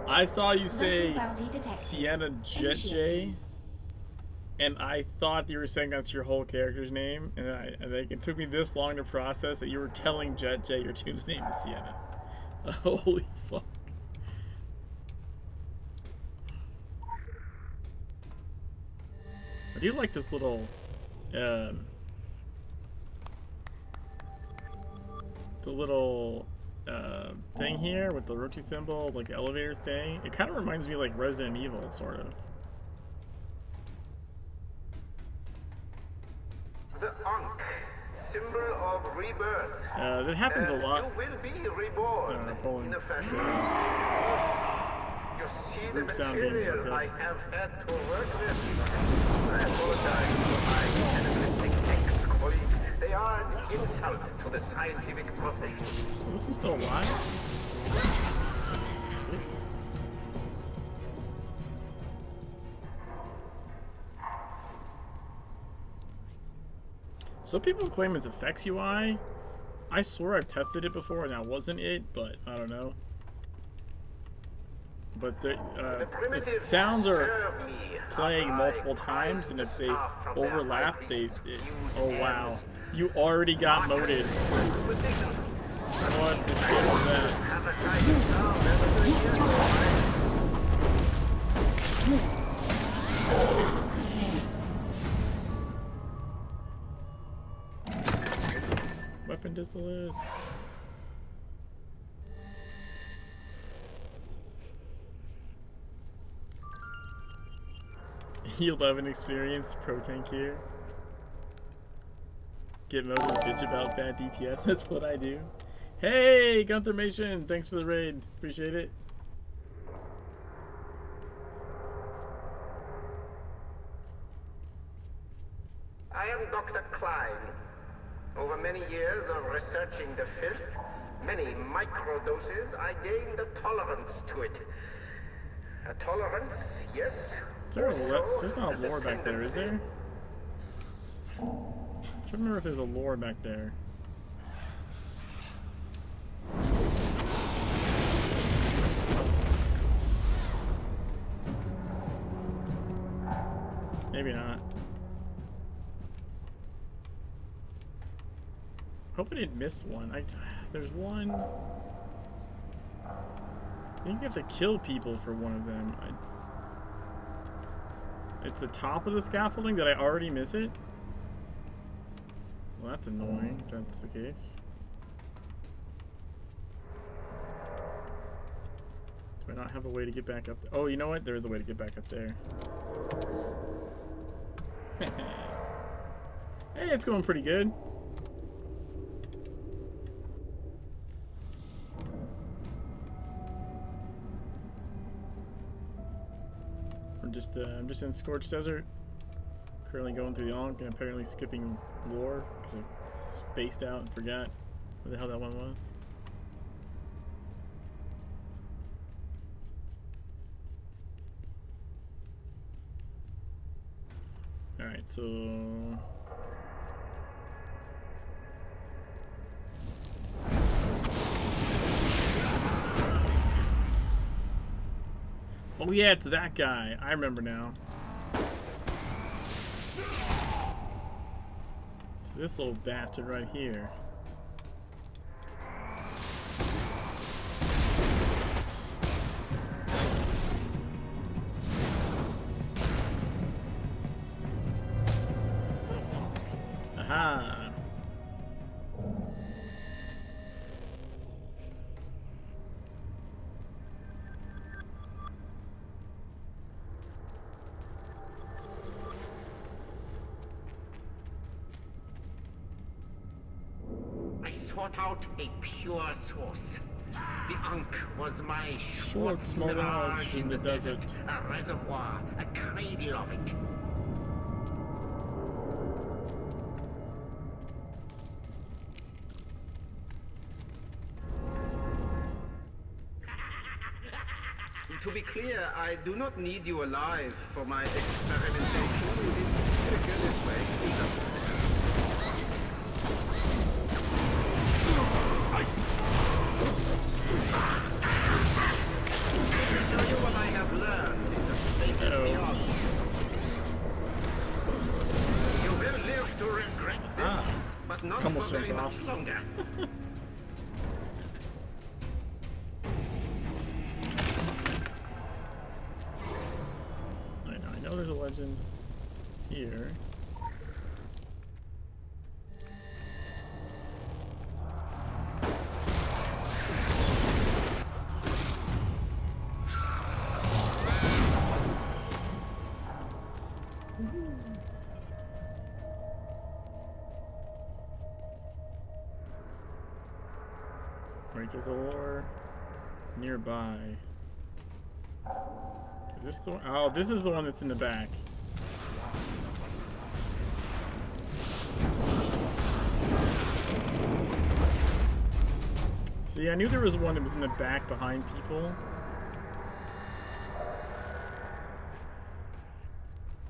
[SPEAKER 1] I saw you say Sienna Jetjay, and I thought you were saying that's your whole character's name, and I think it took me this long to process that you were telling Jetjay your team's name is Sienna. Holy fuck. I do like this little, the little thing here with the roti symbol, like the elevator thing. It kind of reminds me of like Resident Evil, sort of.
[SPEAKER 13] The Ankh, symbol of rebirth.
[SPEAKER 1] That happens a lot.
[SPEAKER 13] You will be reborn in a fashion. You see the material I have had to work with. I apologize for my cannibalistic ex-colleagues. They are an insult to the scientific profession.
[SPEAKER 1] Oh, this was still alive? Some people claim it's effects UI. I swear I've tested it before and that wasn't it, but I don't know. But the sounds are playing multiple times, and if they overlap, oh wow. You already got moted. What the shit was that? Weapon distillate. You love an experience, pro tank here. Get moted and bitch about bad DPS. That's what I do. Hey, Gunthermation! Thanks for the raid. Appreciate it.
[SPEAKER 13] I am Dr. Klein. Over many years of researching the filth, many microdoses, I gained a tolerance to it. A tolerance, yes.
[SPEAKER 1] There's not a lore back there, is there? I'm trying to remember if there's a lore back there. Maybe not. hope I didn't miss one. There's one. I think you have to kill people for one of them. It's the top of the scaffolding. Did I already miss it? Well, that's annoying if that's the case. Do I not have a way to get back up there? Oh, you know what? There is a way to get back up there. Hey, it's going pretty good. I'm just in Scorched Desert, currently going through the Ankh and apparently skipping lore because I spaced out and forgot where the hell that one was. Alright, so... Oh yeah, it's that guy. I remember now. So this little bastard right here. Aha!
[SPEAKER 13] I sought out a pure source. The Ankh was my Schwartz mirage in the desert. A reservoir, a cradle of it. To be clear, I do not need you alive for my experimentation. It is quicker this way. Please understand. Let me show you what I have learned in the spaces beyond. You will live to regret this, but not for very much longer.
[SPEAKER 1] I know there's a legend here. Right, there's a lore nearby. Is this the one? Oh, this is the one that's in the back. See, I knew there was one that was in the back behind people.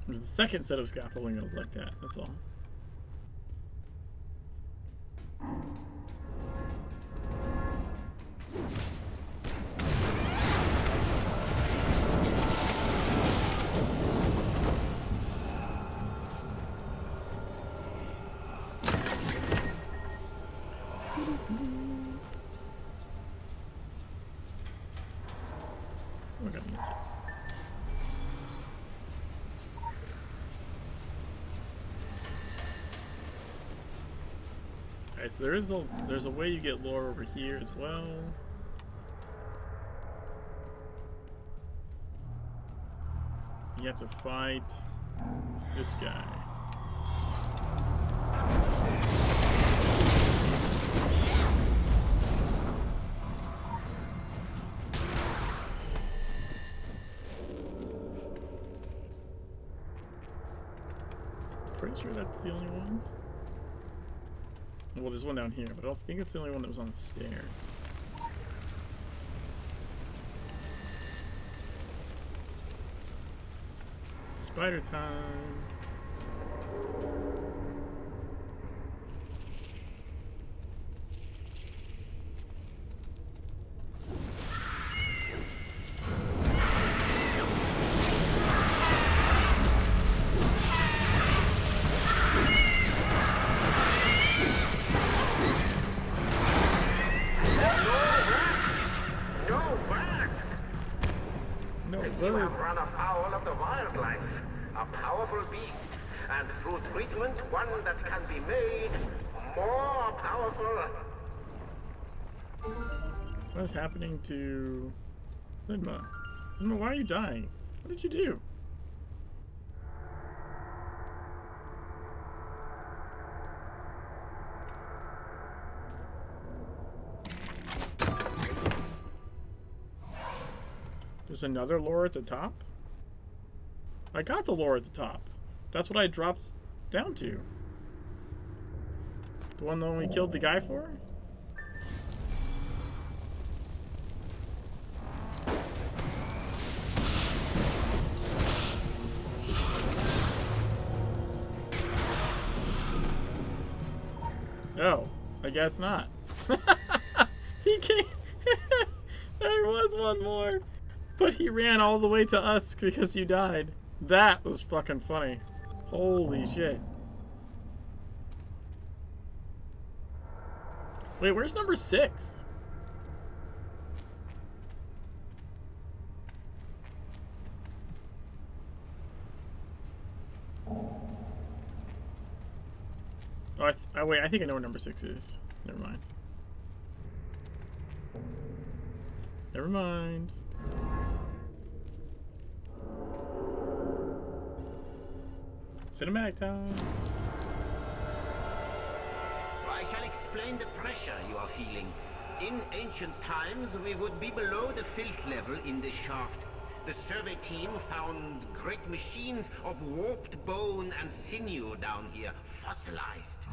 [SPEAKER 1] There's the second set of scaffolding that was like that, that's all. Alright, so there's a way you get lore over here as well. You have to fight this guy. Pretty sure that's the only one. Well, there's one down here, but I don't think it's the only one that was on the stairs. Spider time. No
[SPEAKER 13] you have
[SPEAKER 1] birds.
[SPEAKER 13] run afoul of the wildlife, a powerful beast, and through treatment, one that can be made more powerful.
[SPEAKER 1] What is happening to Linma? Linma, why are you dying? What did you do? There's another lore at the top? I got the lore at the top. That's what I dropped down to. The one that we killed the guy for? Oh, I guess not. He came. There was one more. But he ran all the way to us because you died. That was fucking funny. Holy shit. Wait, where's number 6? Oh, wait, I think I know where number 6 is. Never mind. Never mind. Cinematic time.
[SPEAKER 13] I shall explain the pressure you are feeling. In ancient times, we would be below the filth level in this shaft. The survey team found great machines of warped bone and sinew down here, fossilized.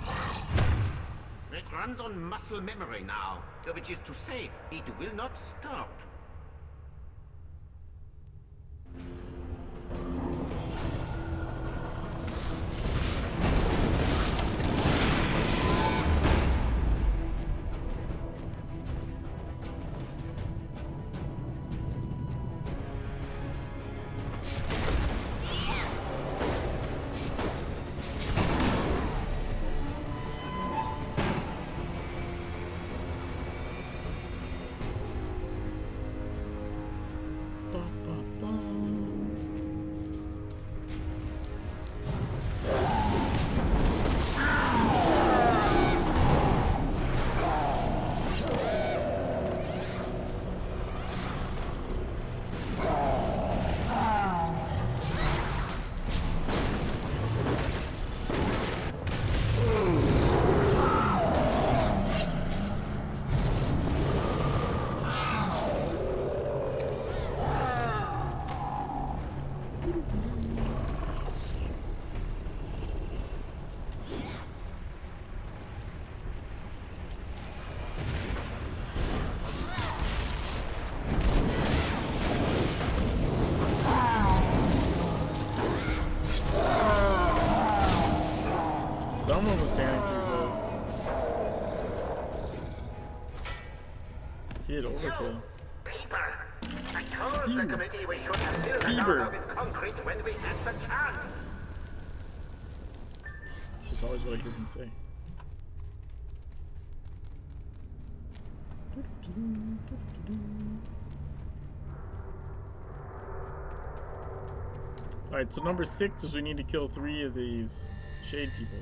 [SPEAKER 13] It runs on muscle memory now, which is to say, it will not stop.
[SPEAKER 1] Someone was standing too close. He had overkill.
[SPEAKER 13] I told the committee we should have filled it out with concrete when we had the chance.
[SPEAKER 1] It's just always what I hear him say. Alright, so number 6 is we need to kill 3 of these shade people.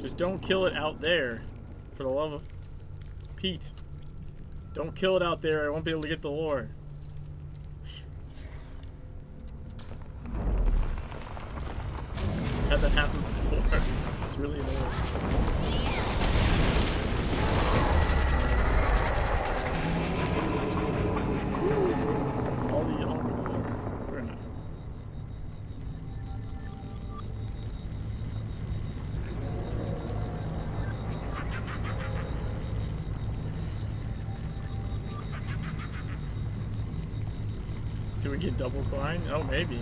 [SPEAKER 1] Just don't kill it out there, for the love of Pete. Don't kill it out there, I won't be able to get the lore. Had that happen before. It's really annoying. All the alcohol. Very nice. So we get double coin? Oh, maybe.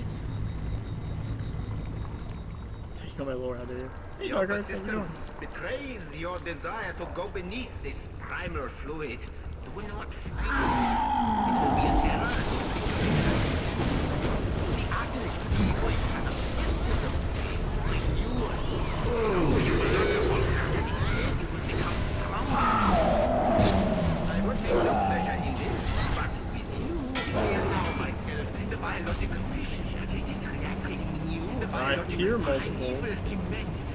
[SPEAKER 1] Taking my lore out of here. Hey,
[SPEAKER 13] Your
[SPEAKER 1] Dark Arts, how's it going?
[SPEAKER 13] persistence betrays your desire to go beneath this primal fluid. Do not fight it. It will be a terror. The Artist
[SPEAKER 1] I hear multiples.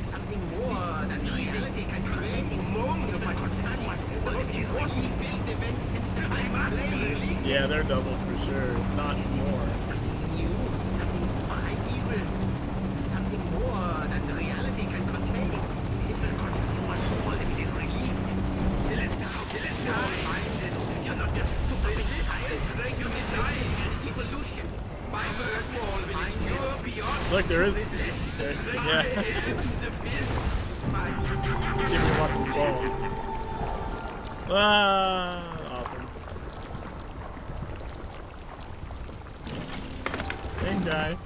[SPEAKER 13] Something more than reality can contain. Moment of my studies, the most important field event since the time played.
[SPEAKER 1] Yeah, they're double for sure, not more.
[SPEAKER 13] Something new, something primeval, something more than the reality can contain. It will consume us all if it is released. Kill us now. You're not just stupid science, you deny evolution. My bird wall will endure beyond.
[SPEAKER 1] Look, there is. Yeah. See if we can watch him fall. Ah, awesome. Thanks, guys.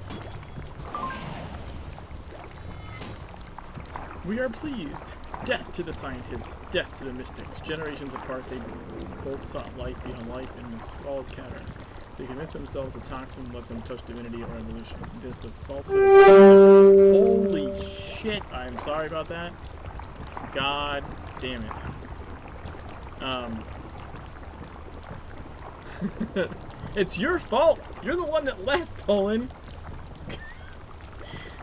[SPEAKER 1] We are pleased. Death to the scientists, death to the mystics. Generations apart, they both sought life beyond life in the squalid cavern. They convince themselves a toxin lets them touch divinity or evolution. It is the falsehood of science. Holy shit, I'm sorry about that. God damn it. It's your fault! You're the one that left, Poland!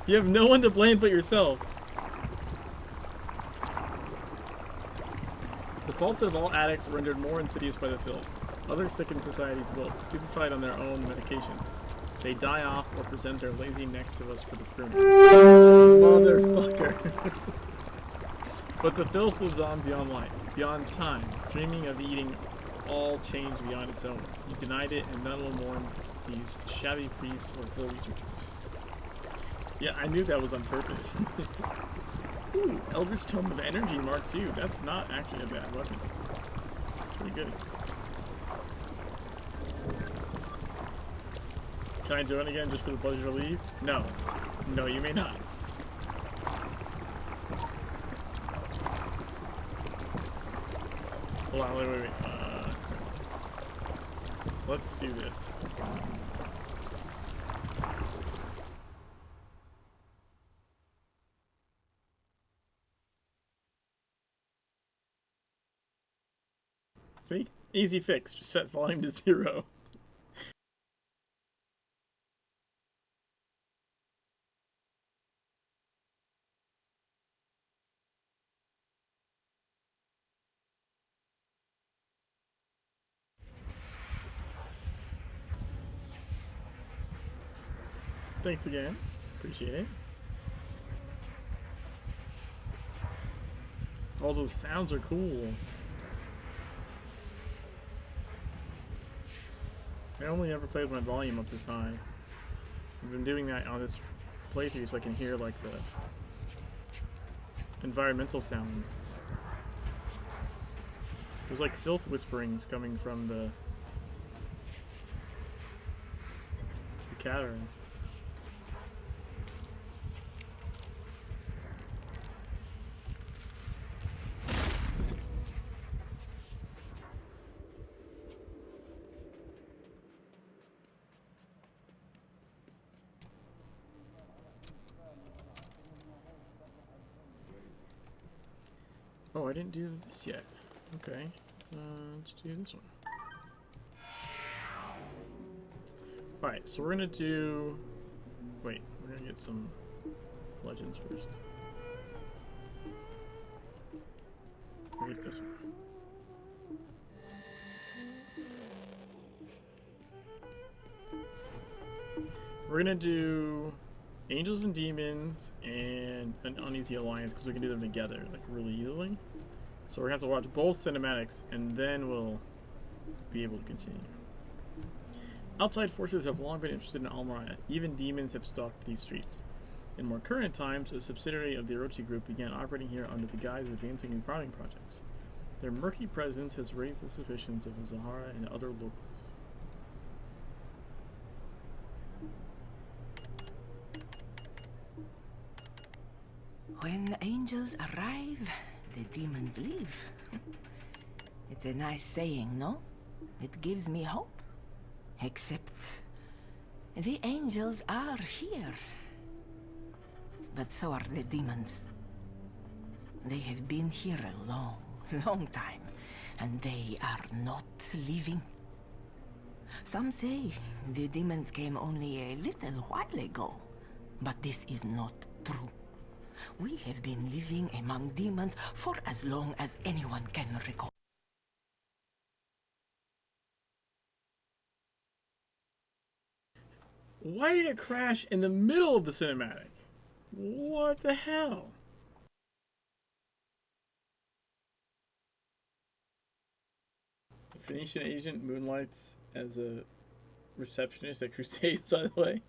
[SPEAKER 1] You have no one to blame but yourself. The falsehood of all addicts rendered more insidious by the filth. Others sicken society's will, stupefied on their own medications. They die off or present their lazy necks to us for the pruning. Motherfucker. But the filth lives on beyond life, beyond time, dreaming of eating all change beyond its own. You denied it, and none will mourn these shabby priests or full researchers. Yeah, I knew that was on purpose. Ooh, Eldritch Tome of Energy Mark II. That's not actually a bad weapon. It's pretty good. Can I join again just for the pleasure to leave? No. No, you may not. Hold on, wait. Let's do this. See? Easy fix. Just set volume to 0. Thanks again. Appreciate it. All those sounds are cool. I only ever played with my volume up this high. I've been doing that on this playthrough so I can hear like the environmental sounds. There's like filth whisperings coming from the cavern. Oh, I didn't do this yet. Okay. Let's do this one. Alright, so we're gonna do... Wait, we're gonna get some legends first. I guess this one. We're gonna do Angels and Demons and an Uneasy Alliance because we can do them together like really easily. So we're gonna have to watch both cinematics and then we'll be able to continue. Outside forces have long been interested in Almariah. Even demons have stalked these streets. In more current times, a subsidiary of the Orochi Group began operating here under the guise of advancing new farming projects. Their murky presence has raised the suspicions of Zahara and other locals.
[SPEAKER 2] When angels arrive, the demons leave. It's a nice saying, no? It gives me hope. Except the angels are here. But so are the demons. They have been here a long, long time, and they are not leaving.
[SPEAKER 14] Some say the demons came only a little while ago, but this is not true. We have been living among demons for as long as anyone can recall.
[SPEAKER 1] Why did it crash in the middle of the cinematic? What the hell? The Phoenician agent moonlights as a receptionist at Crusades, by the way.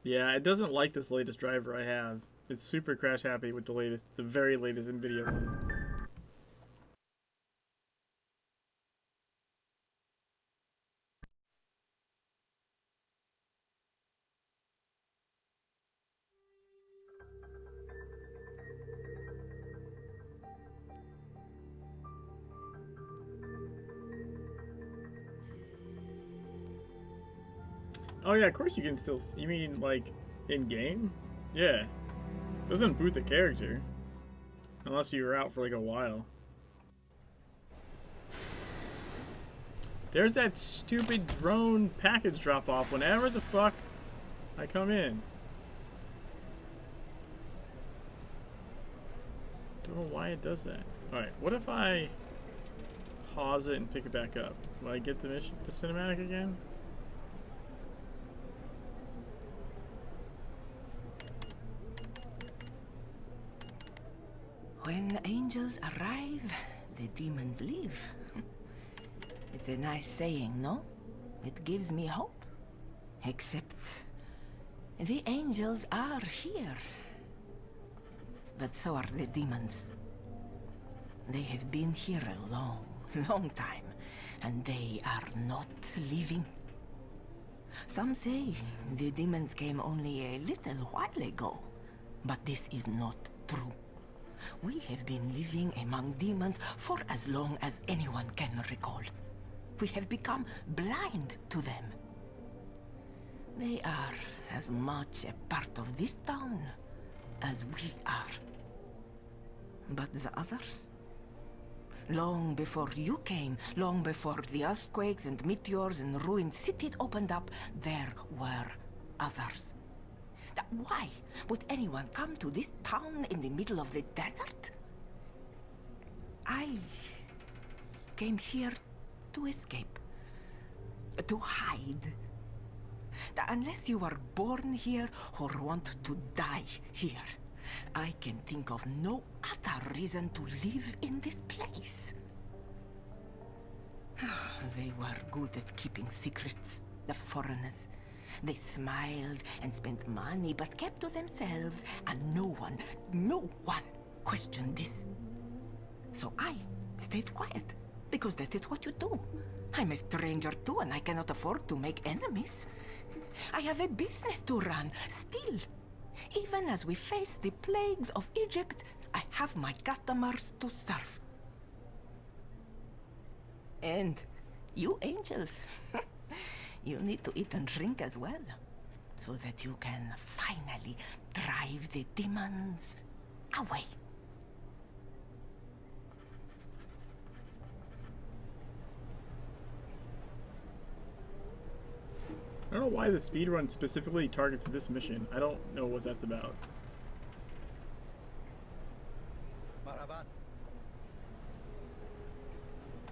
[SPEAKER 1] Yeah, it doesn't like this latest driver I have. It's super crash happy with the very latest NVIDIA one. Oh yeah, of course you can still. You mean like in game? Yeah, doesn't boot the character unless you were out for like a while. There's that stupid drone package drop off whenever the fuck I come in. Don't know why it does that. All right, what if I pause it and pick it back up? Will I get the mission, the cinematic again?
[SPEAKER 14] When angels arrive, the demons leave. It's a nice saying, no? It gives me hope. Except the angels are here. But so are the demons. They have been here a long, long time, and they are not leaving. Some say the demons came only a little while ago, but this is not true. We have been living among demons for as long as anyone can recall. We have become blind to them. They are as much a part of this town as we are. But the others? Long before you came, long before the earthquakes and meteors and ruined cities opened up, there were others. Why would anyone come to this town in the middle of the desert? I came here to escape, to hide. Unless you were born here or want to die here, I can think of no other reason to live in this place. They were good at keeping secrets, the foreigners. They smiled and spent money, but kept to themselves, and no one questioned this. So I stayed quiet, because that is what you do. I'm a stranger too, and I cannot afford to make enemies. I have a business to run, still. Even as we face the plagues of Egypt, I have my customers to serve. And you angels, you need to eat and drink as well, so that you can finally drive the demons away.
[SPEAKER 1] I don't know why the speedrun specifically targets this mission. I don't know what that's about.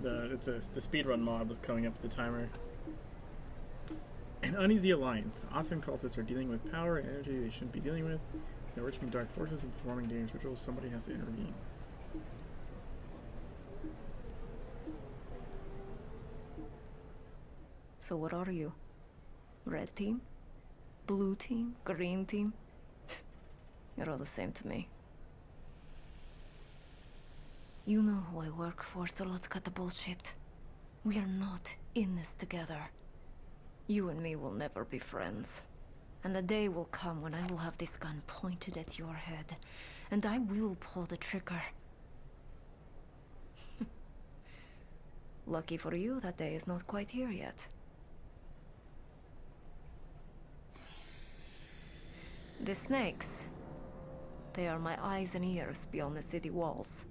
[SPEAKER 1] The speedrun mod was coming up with the timer. An uneasy alliance. Awesome cultists are dealing with power and energy they shouldn't be dealing with. They're enriching dark forces and performing dangerous rituals. Somebody has to intervene.
[SPEAKER 7] So what are you? Red team? Blue team? Green team? You're all the same to me. You know who I work for, so let's cut the bullshit. We are not in this together. You and me will never be friends. And the day will come when I will have this gun pointed at your head, and I will pull the trigger. Lucky for you, that day is not quite here yet. The snakes. They are my eyes and ears beyond the city walls.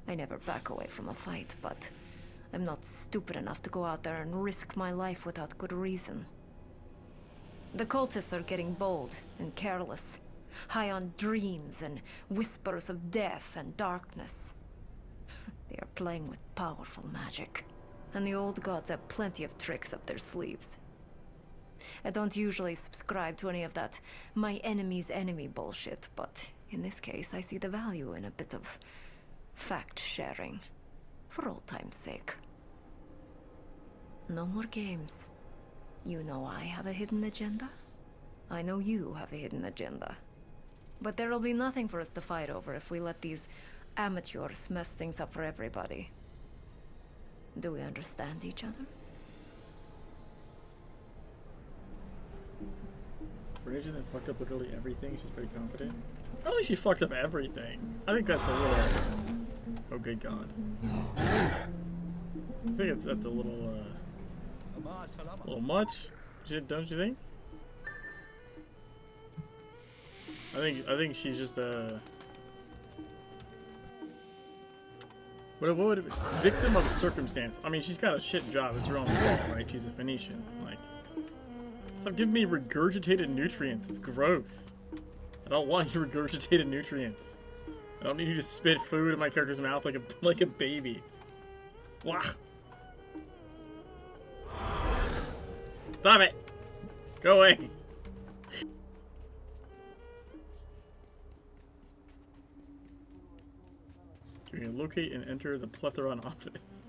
[SPEAKER 7] I never back away from a fight, but I'm not stupid enough to go out there and risk my life without good reason. The cultists are getting bold and careless, high on dreams and whispers of death and darkness. They are playing with powerful magic, and the old gods have plenty of tricks up their sleeves. I don't usually subscribe to any of that my enemy's enemy bullshit, but in this case I see the value in a bit of fact-sharing, for old time's sake. No more games. You know I have a hidden agenda. I know you have a hidden agenda. But there'll be nothing for us to fight over if we let these amateurs mess things up for everybody. Do we understand each other?
[SPEAKER 1] For an agent that fucked up literally everything, she's pretty confident. I don't think she fucked up everything. I think that's a little... Oh, good God. I think that's a little much. Don't you think? I think she's just what would it be? Victim of a circumstance. I mean, she's got a shit job. It's her own fault, right? She's a Phoenician. Like, stop giving me regurgitated nutrients. It's gross. I don't want your regurgitated nutrients. I don't need you to spit food in my character's mouth like a baby. Wah. Stop it. Go away. Can you locate and enter the plethron office?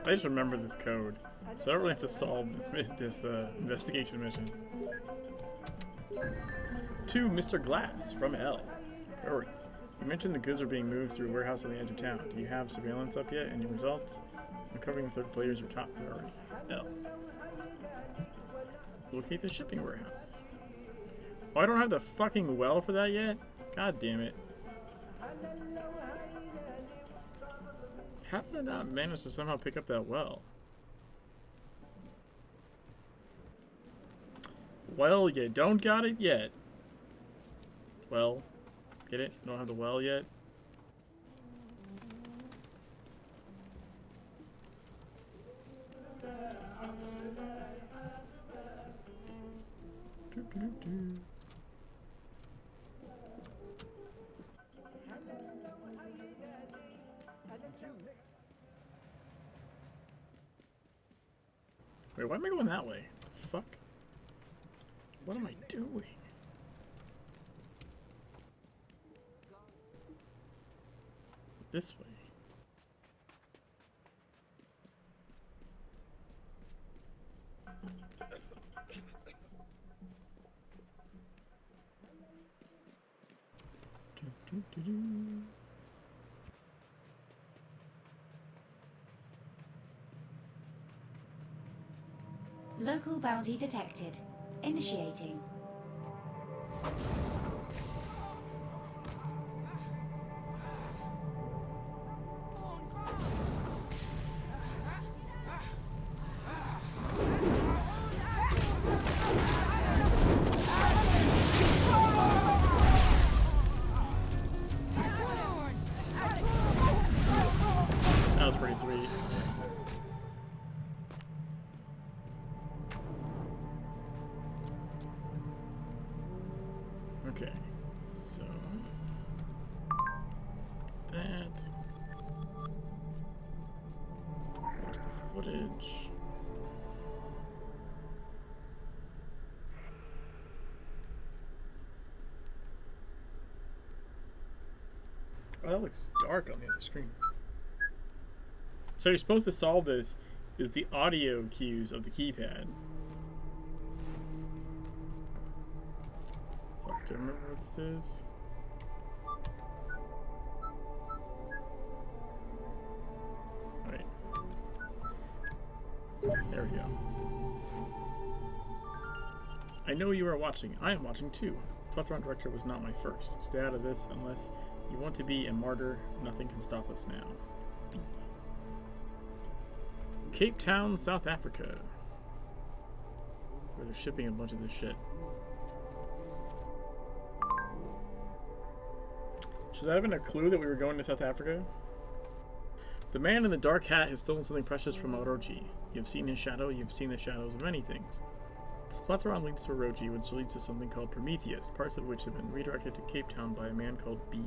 [SPEAKER 1] I just remember this code, so I don't really have to solve this investigation mission. To Mr. Glass from L. Priority. You mentioned the goods are being moved through a warehouse on the edge of town. Do you have surveillance up yet? Any results? Uncovering the third player is your top priority. L. Locate the shipping warehouse. Oh, I don't have the fucking well for that yet? God damn it. How did I not manage to somehow pick up that well? Well, you don't got it yet. Well, get it? Don't have the well yet? Wait, why am I going that way? The fuck? What am I doing? This way.
[SPEAKER 15] Local bounty detected. Initiating.
[SPEAKER 1] That was pretty sweet. Okay, so that. Where's the footage? Oh, that looks dark on the other screen. So you're supposed to solve this is the audio cues of the keypad. Fuck, do I remember what this is? Wait. There we go. I know you are watching. I am watching too. Plethron Director was not my first. Stay out of this unless you want to be a martyr. Nothing can stop us now. B. Cape Town, South Africa. Where they're shipping a bunch of this shit. Should that have been a clue that we were going to South Africa? The man in the dark hat has stolen something precious from Orochi. You have seen his shadow, you have seen the shadows of many things. Plethron leads to Orochi, which leads to something called Prometheus, parts of which have been redirected to Cape Town by a man called B.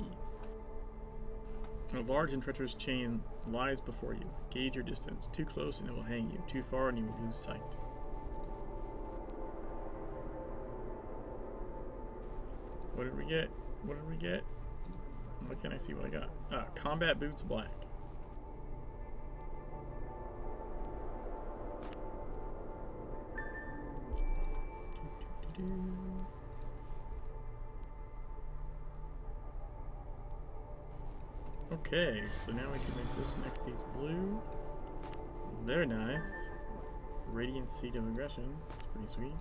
[SPEAKER 1] A large and treacherous chain lies before you. Gauge your distance. Too close and it will hang you. Too far and you will lose sight. What did we get? What did we get? Why can't I see what I got? Ah, combat boots black. Okay, so now we can make this neck piece blue. Very nice. Radiant Seed of Aggression. That's pretty sweet.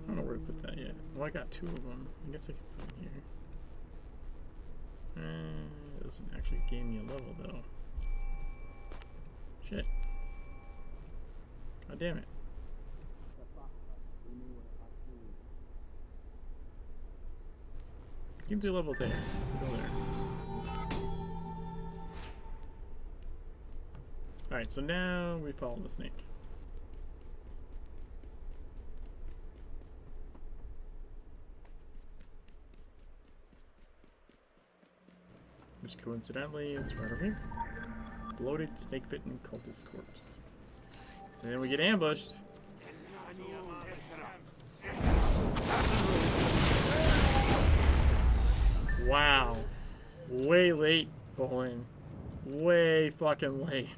[SPEAKER 1] I don't know where to put that yet. Well, I got two of them. I guess I can put them here. It doesn't actually gain me a level, though. Shit. God damn it. Keep to level there. We'll go there. Alright, so now we follow the snake. Which coincidentally is right over here. Bloated, snake-bitten cultist corpse. And then we get ambushed. Wow. Way late, Bolin. Way fucking late.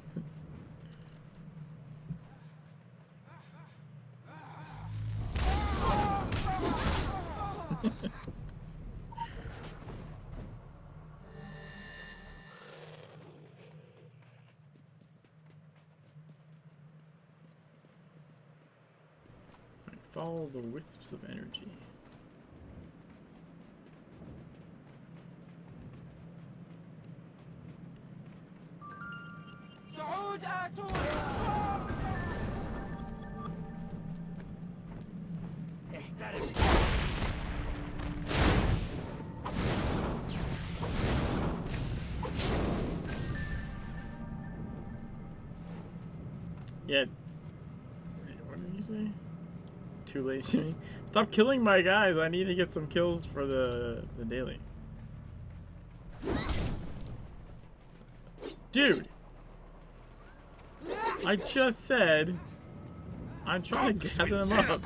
[SPEAKER 1] Follow the wisps of energy. Yeah. What did you say? Too lazy. Stop killing my guys. I need to get some kills for the daily. Dude. I just said I'm trying to gather them up.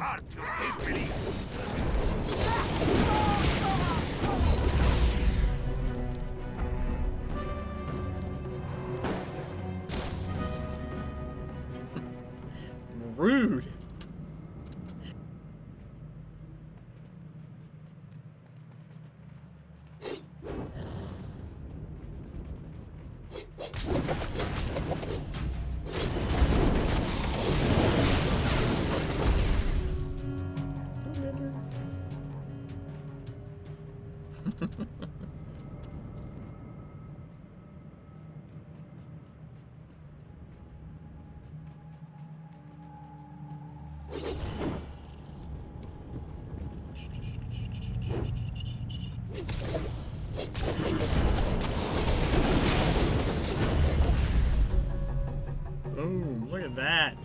[SPEAKER 1] Rude. Boom, look at that.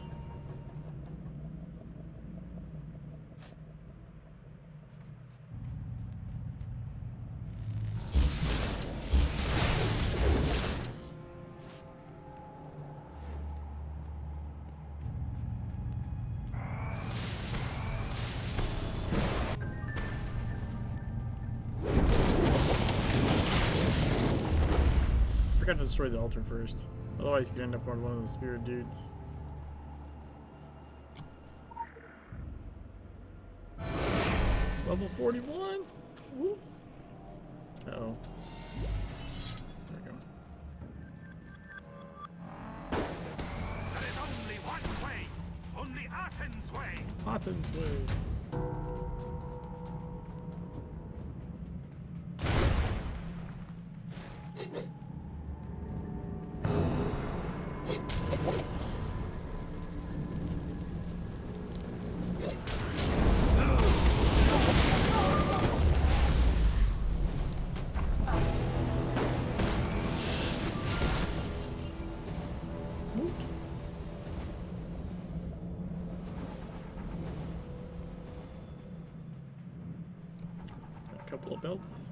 [SPEAKER 1] Forgot to destroy the altar first. Otherwise, you could end up on one of the spirit dudes. Level 41. Woo. Uh-oh. There we go.
[SPEAKER 6] There is only one way. Only Athens' way.
[SPEAKER 1] Athens way. Couple of belts.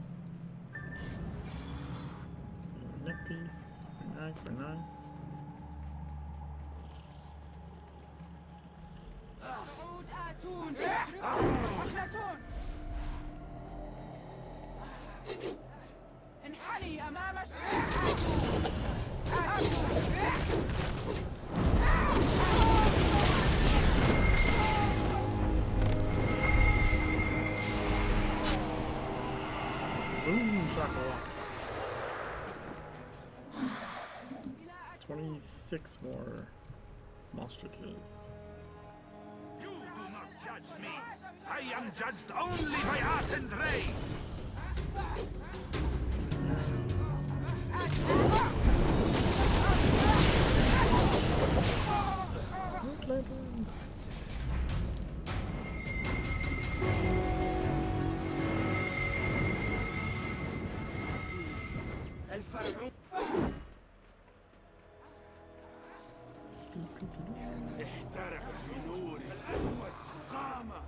[SPEAKER 1] Neck piece. Very nice, very nice. Boom, shakalaka. 26 more monster kills.
[SPEAKER 6] You do not judge me. I am judged only by Athens' raids. احترق بنور الأسود قامة.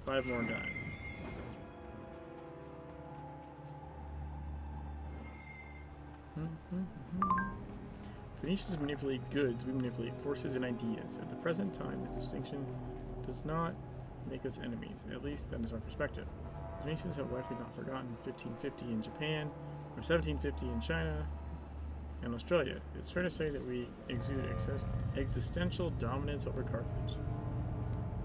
[SPEAKER 1] Five more guys. Phoenicians manipulate goods, we manipulate forces and ideas. At the present time, this distinction does not make us enemies, at least that is our perspective. The Phoenicians have likely not forgotten 1550 in Japan, or 1750 in China and Australia. It's fair to say that we exude existential dominance over Carthage.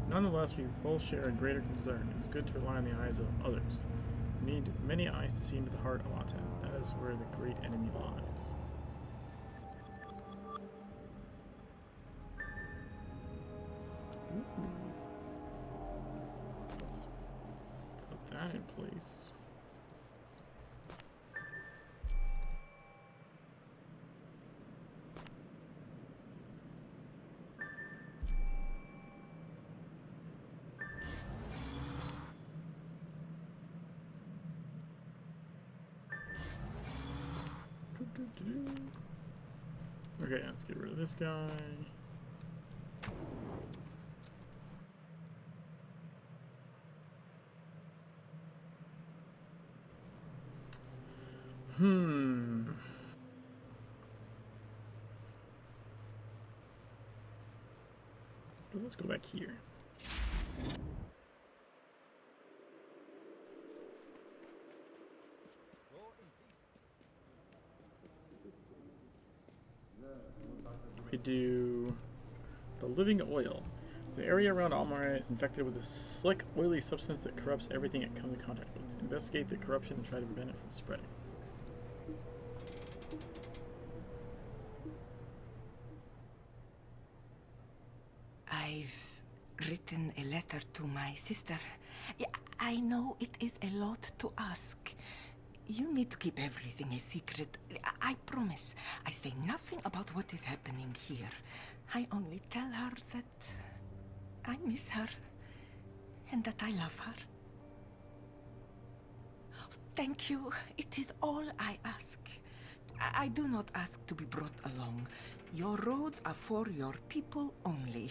[SPEAKER 1] Nonetheless, we both share a greater concern. It is good to rely on the eyes of others. We need many eyes to see into the heart of Aten. That is where the great enemy lies. Let's put that in place. Okay, let's get rid of this guy. Let's go back here. We do the living oil. The area around Almara is infected with a slick, oily substance that corrupts everything it comes in contact with. Investigate the corruption and try to prevent it from spreading.
[SPEAKER 14] I've written a letter to my sister. Yeah, I know it is a lot to ask. You need to keep everything a secret. I promise. I say nothing about what is happening here. I only tell her that I miss her and that I love her. Thank you. It is all I ask. I do not ask to be brought along. Your roads are for your people only.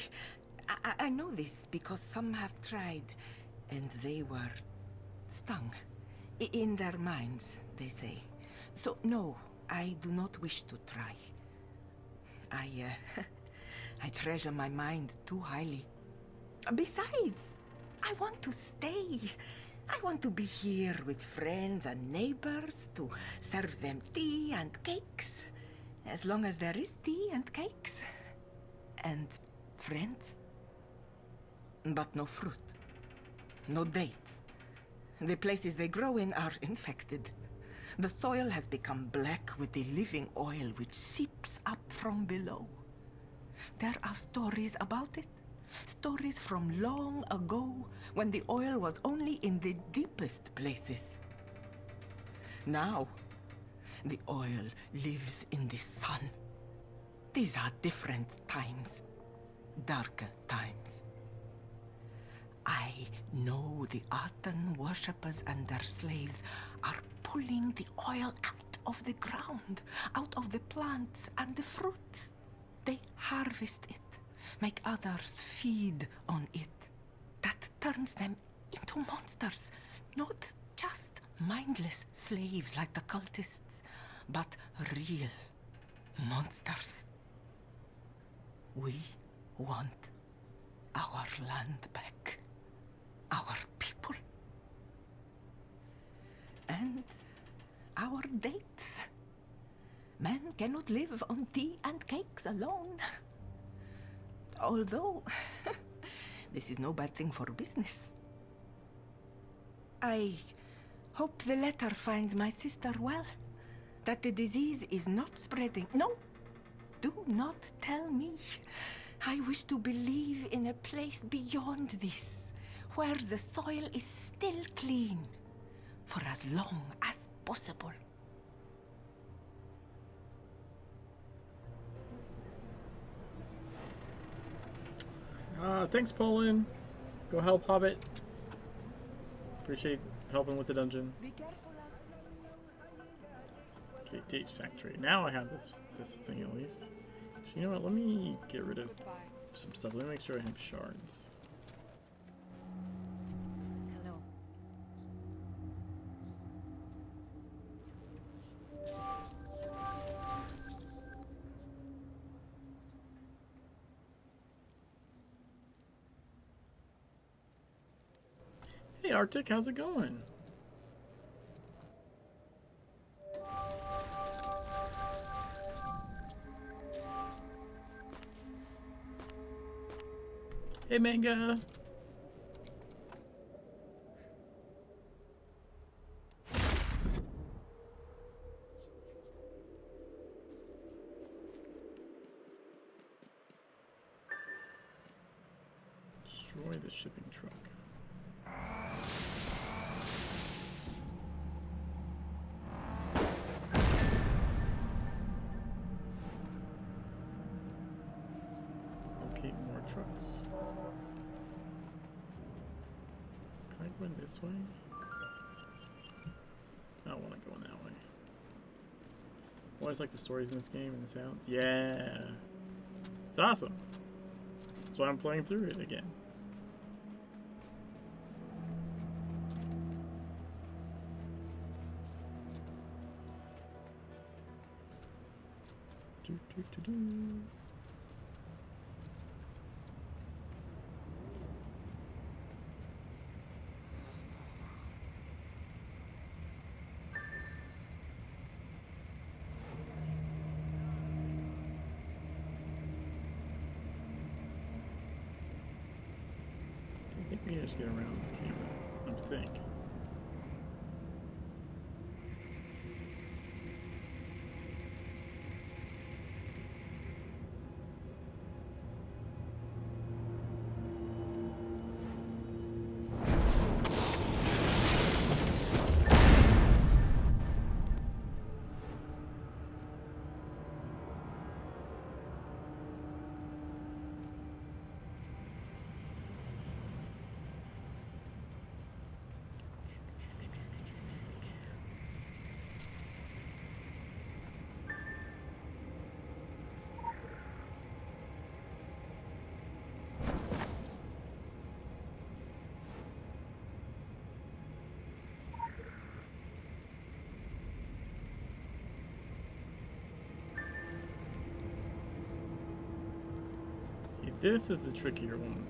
[SPEAKER 14] I know this because some have tried and they were stung. In their minds, they say. So, no, I do not wish to try. I treasure my mind too highly. Besides, I want to stay. I want to be here with friends and neighbors to serve them tea and cakes. As long as there is tea and cakes. And friends. But no fruit. No dates. The places they grow in are infected. The soil has become black with the living oil which seeps up from below. There are stories about it. Stories from long ago, when the oil was only in the deepest places. Now, the oil lives in the sun. These are different times. Darker times. I know the Aten worshippers and their slaves are pulling the oil out of the ground, out of the plants and the fruits. They harvest it, make others feed on it. That turns them into monsters, not just mindless slaves like the cultists, but real monsters. We want our land back, our people, and our dates. Men cannot live on tea and cakes alone. Although, this is no bad thing for business. I hope the letter finds my sister well, that the disease is not spreading. No, do not tell me. I wish to believe in a place beyond this, where the soil is still clean, for as long as possible.
[SPEAKER 1] Thanks, Poland. Go help Hobbit. Appreciate helping with the dungeon. Okay, date factory. Now I have this thing at least. So you know what? Let me get rid of some stuff. Let me make sure I have shards.
[SPEAKER 2] Hello.
[SPEAKER 1] Hey Arctic, how's it going? Hey Manga. Destroy the shipping truck. Locate more trucks. Can I go in this way? I don't want to go in that way. Always like the stories in this game and the sounds. Yeah. It's awesome. That's why I'm playing through it again. Do, do, do, do. I think we can just get around this camera. I think. This is the trickier one.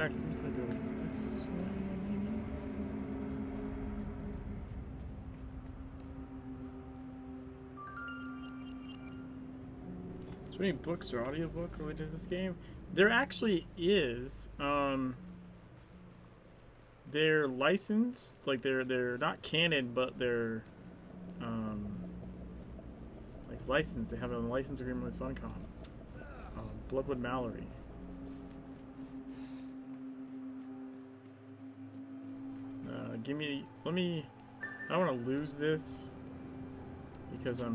[SPEAKER 1] Actually, I'm gonna go this way. Is there any books or audiobook related to this game? There actually is. They're licensed, like they're not canon, but they're like licensed. They have a license agreement with Funcom. Bloodwood Mallory. I don't want to lose this because I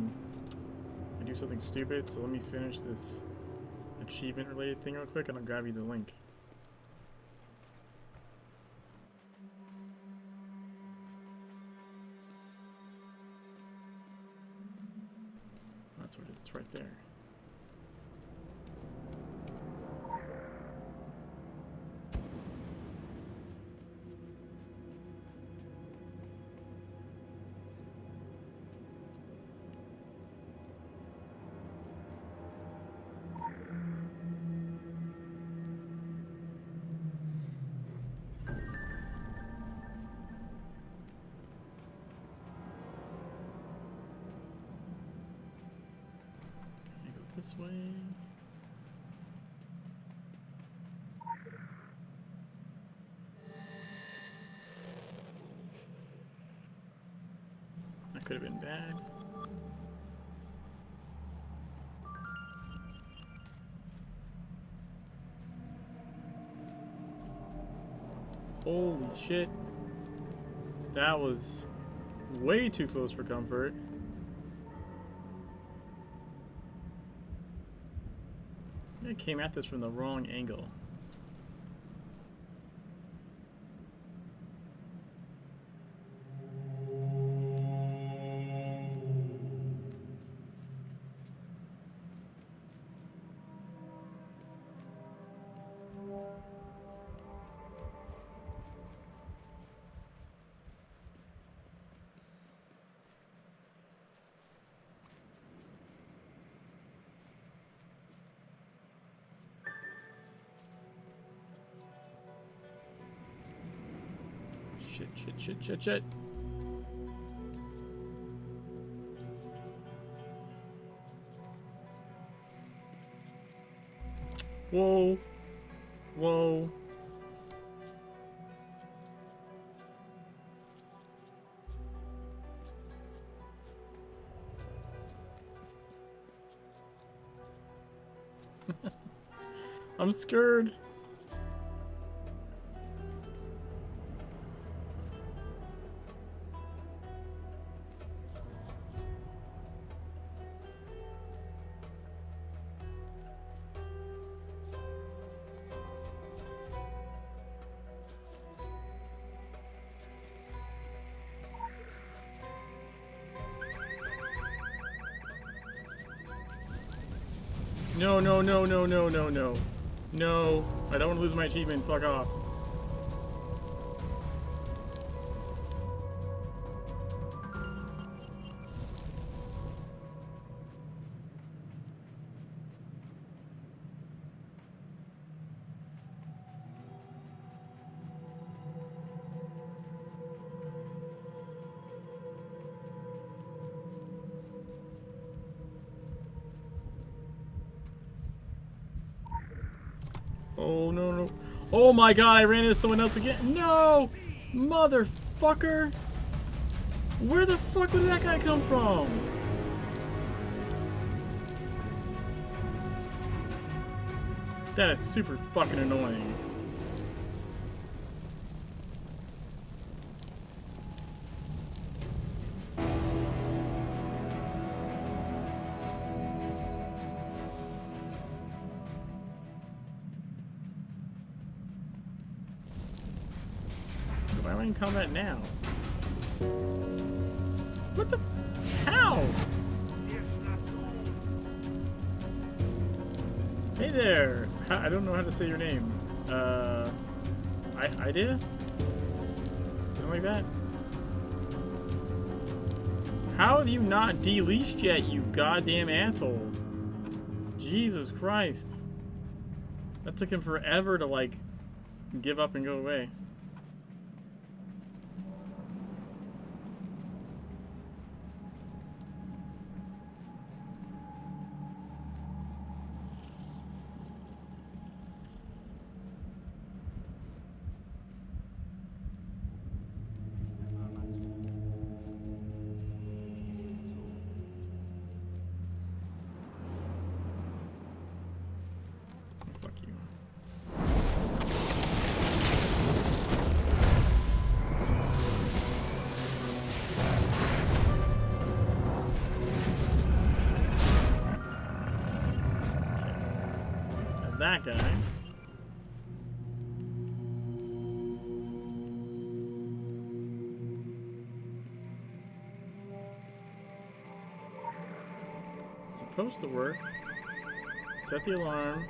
[SPEAKER 1] do something stupid, so let me finish this achievement related thing real quick and I'll grab you the link. That's what it is, it's right there. This way. That could have been bad. Holy shit. That was way too close for comfort. I came at this from the wrong angle. Shit. Whoa. I'm scared. No. No, I don't want to lose my achievement. Fuck off. Oh, no. Oh my god, I ran into someone else again. No! Motherfucker! Where the fuck did that guy come from? That is super fucking annoying. Why am I in combat now? What the? How? Hey there. I don't know how to say your name. Idea? Something like that? How have you not deleashed yet, you goddamn asshole? Jesus Christ. That took him forever to, like, give up and go away. Fuck you. And that guy. It's supposed to work. Set the alarm.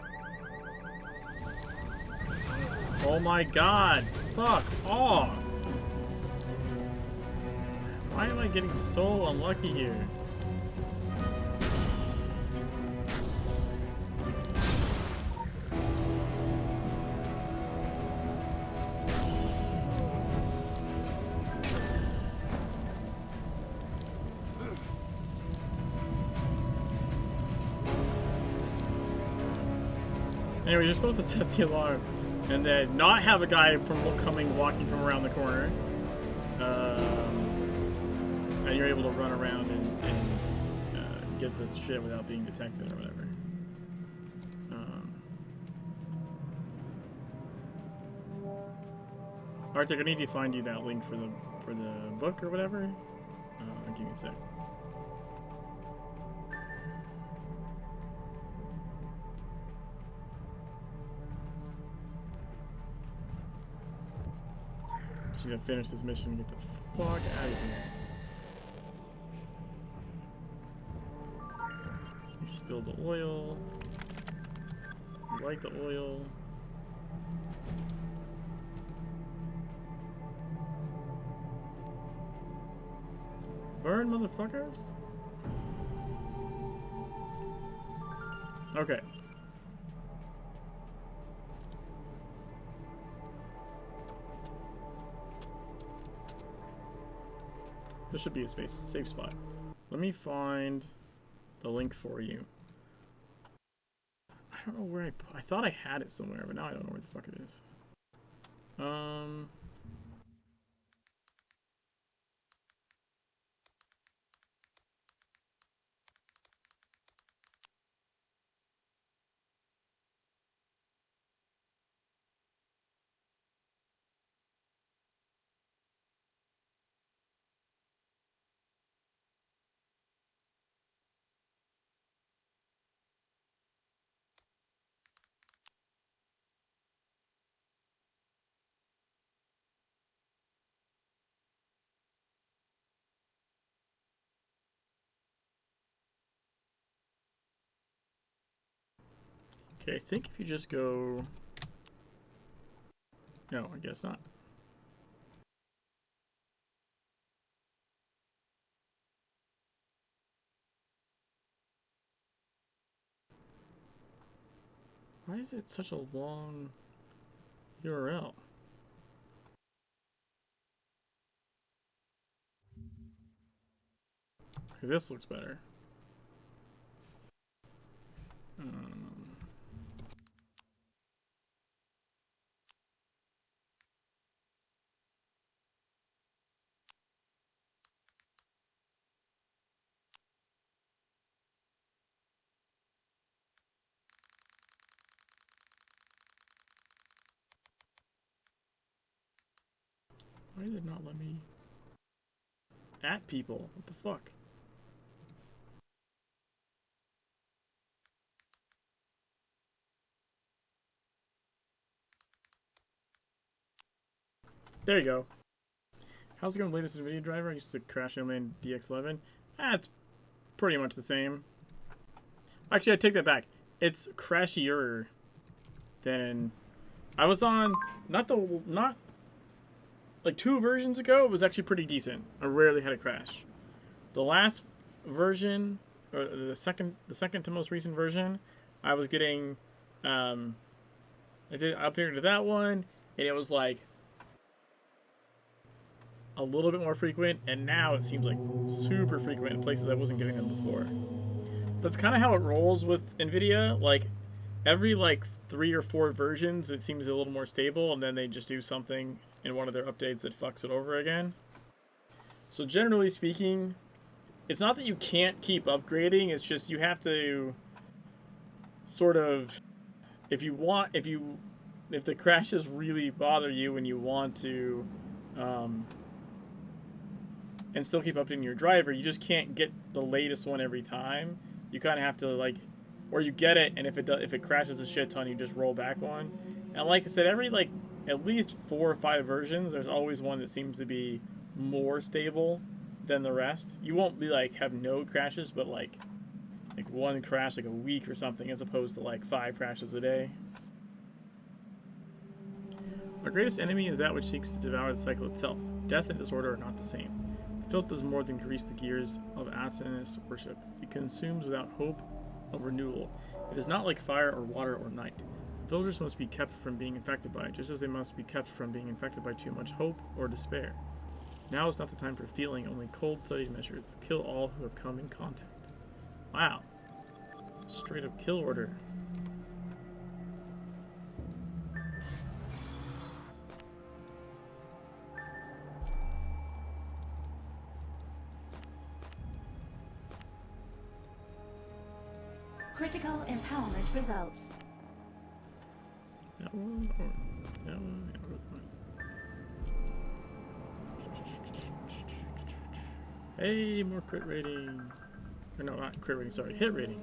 [SPEAKER 1] Oh my god! Fuck off! Why am I getting so unlucky here? Anyway, you're supposed to set the alarm and then not have a guy walking from around the corner. And you're able to run around and get the shit without being detected or whatever. Arctic, I need to find you that link for the book or whatever. Give me a sec. Just gonna finish this mission and get the fuck out of here. You spilled the oil. You like the oil. Burn, motherfuckers. Okay. This should be a safe spot. Let me find the link for you. I don't know where I thought I had it somewhere, but now I don't know where the fuck it is. Okay, I think if you just go... No, I guess not. Why is it such a long URL? Okay, this looks better. Why did it not let me at people? What the fuck? There you go. How's it going with the latest NVIDIA driver? I used to crash in DX11. It's pretty much the same. Actually, I take that back. It's crashier than I was on. Not like 2 versions ago. It was actually pretty decent. I rarely had a crash. The last version, or the second to most recent version, I was getting. I upgraded to that one, and it was like a little bit more frequent, and now it seems like super frequent in places I wasn't getting them before. That's kind of how it rolls with NVIDIA. Like, every, like, 3 or 4 versions, it seems a little more stable, and then they just do something in one of their updates that fucks it over again. So generally speaking, it's not that you can't keep upgrading, it's just you have to sort of, if the crashes really bother you and you want to, and still keep updating your driver, you just can't get the latest one every time. You kind of have to, like, or you get it, and if it crashes a shit ton, you just roll back one. And like I said, every, like, at least 4 or 5 versions, there's always one that seems to be more stable than the rest. You won't be, like, have no crashes, but, like one crash, like, a week or something, as opposed to, like, 5 crashes a day. Our greatest enemy is that which seeks to devour the cycle itself. Death and disorder are not the same. The filth does more than grease the gears of Atenist worship. It consumes without hope of renewal. It is not like fire or water or night. Villagers must be kept from being infected by it, just as they must be kept from being infected by too much hope or despair. Now is not the time for feeling, only cold, studied measures. Kill all who have come in contact. Wow. Straight up kill order.
[SPEAKER 15] Critical empowerment results.
[SPEAKER 1] That one or that one? Yeah, that one. Hey, more crit rating. Or no, not crit rating, sorry. Hit rating.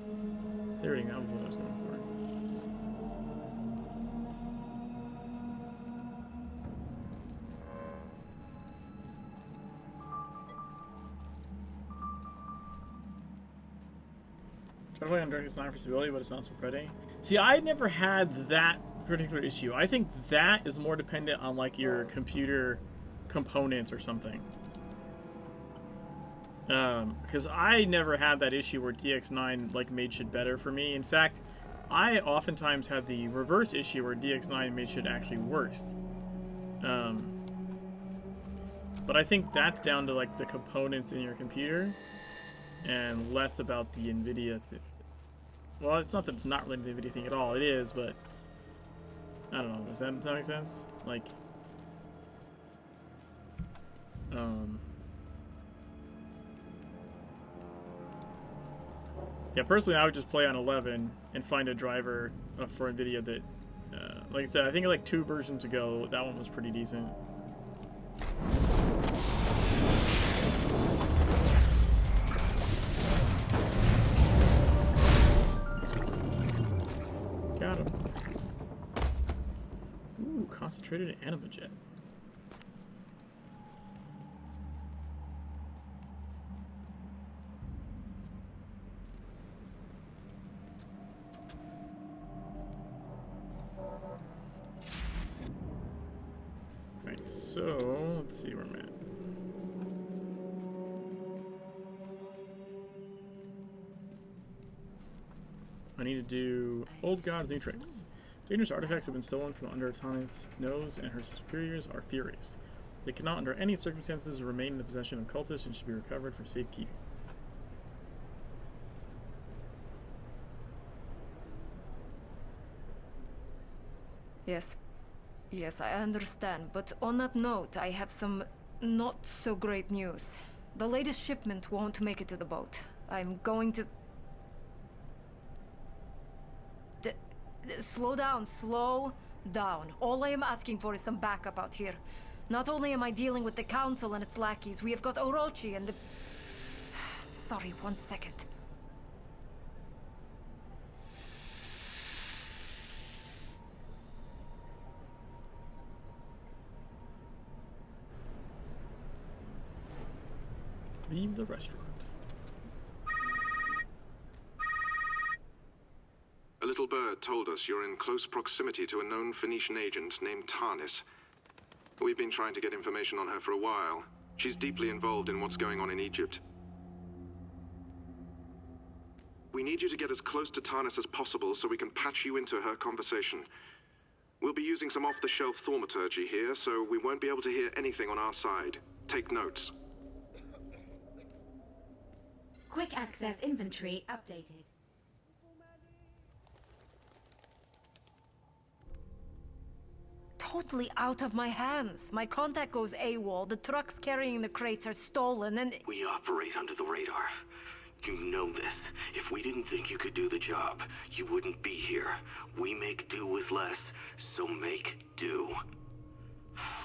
[SPEAKER 1] Hit rating, that was what I was going for. Try to play on Darkness 9 for stability, but it's not so pretty. See, I never had that particular issue. I think that is more dependent on, like, your computer components or something. Because I never had that issue where DX9, like, made shit better for me. In fact, I oftentimes had the reverse issue where DX9 made shit actually worse. But I think that's down to, like, the components in your computer and less about the NVIDIA well, it's not that it's not related to the NVIDIA thing at all. It is, but I don't know. Does that make sense? Like, yeah, personally, I would just play on 11 and find a driver for NVIDIA that, like I said, I think like 2 versions ago, that one was pretty decent. Got him. Ooh, concentrated anima jet. Right, so let's see where I'm at. I need to do Old Gods, New Tricks. Dangerous artifacts have been stolen from under Tana's nose, and her superiors are furious. They cannot, under any circumstances, remain in the possession of cultists and should be recovered for safekeeping.
[SPEAKER 7] Yes. Yes, I understand. But on that note, I have some not so great news. The latest shipment won't make it to the boat. I'm going to... Slow down, slow down. All I am asking for is some backup out here. Not only am I dealing with the Council and its lackeys, we have got Orochi and the... Sorry, 1 second.
[SPEAKER 1] Leave the restaurant.
[SPEAKER 16] A little bird told us you're in close proximity to a known Phoenician agent named Tarnis. We've been trying to get information on her for a while. She's deeply involved in what's going on in Egypt. We need you to get as close to Tarnis as possible so we can patch you into her conversation. We'll be using some off-the-shelf thaumaturgy here, so we won't be able to hear anything on our side. Take notes.
[SPEAKER 15] Quick access inventory updated.
[SPEAKER 7] Totally out of my hands. My contact goes AWOL, the trucks carrying the crates are stolen, and...
[SPEAKER 17] We operate under the radar. You know this. If we didn't think you could do the job, you wouldn't be here. We make do with less, so make do.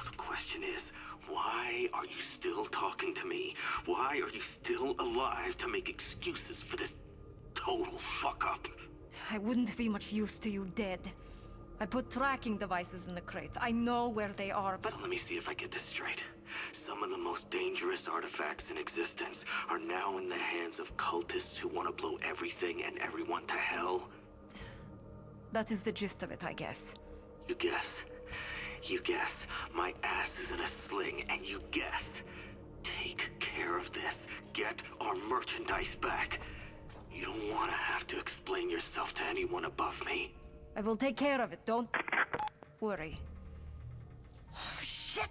[SPEAKER 17] The question is, why are you still talking to me? Why are you still alive to make excuses for this total fuck-up?
[SPEAKER 7] I wouldn't be much use to you dead. I put tracking devices in the crates. I know where they are, but...
[SPEAKER 17] So let me see if I get this straight. Some of the most dangerous artifacts in existence are now in the hands of cultists who want to blow everything and everyone to hell?
[SPEAKER 7] That is the gist of it, I guess.
[SPEAKER 17] You guess. You guess. My ass is in a sling, and you guess. Take care of this. Get our merchandise back. You don't want to have to explain yourself to anyone above me.
[SPEAKER 7] I will take care of it, don't worry. Oh, shit!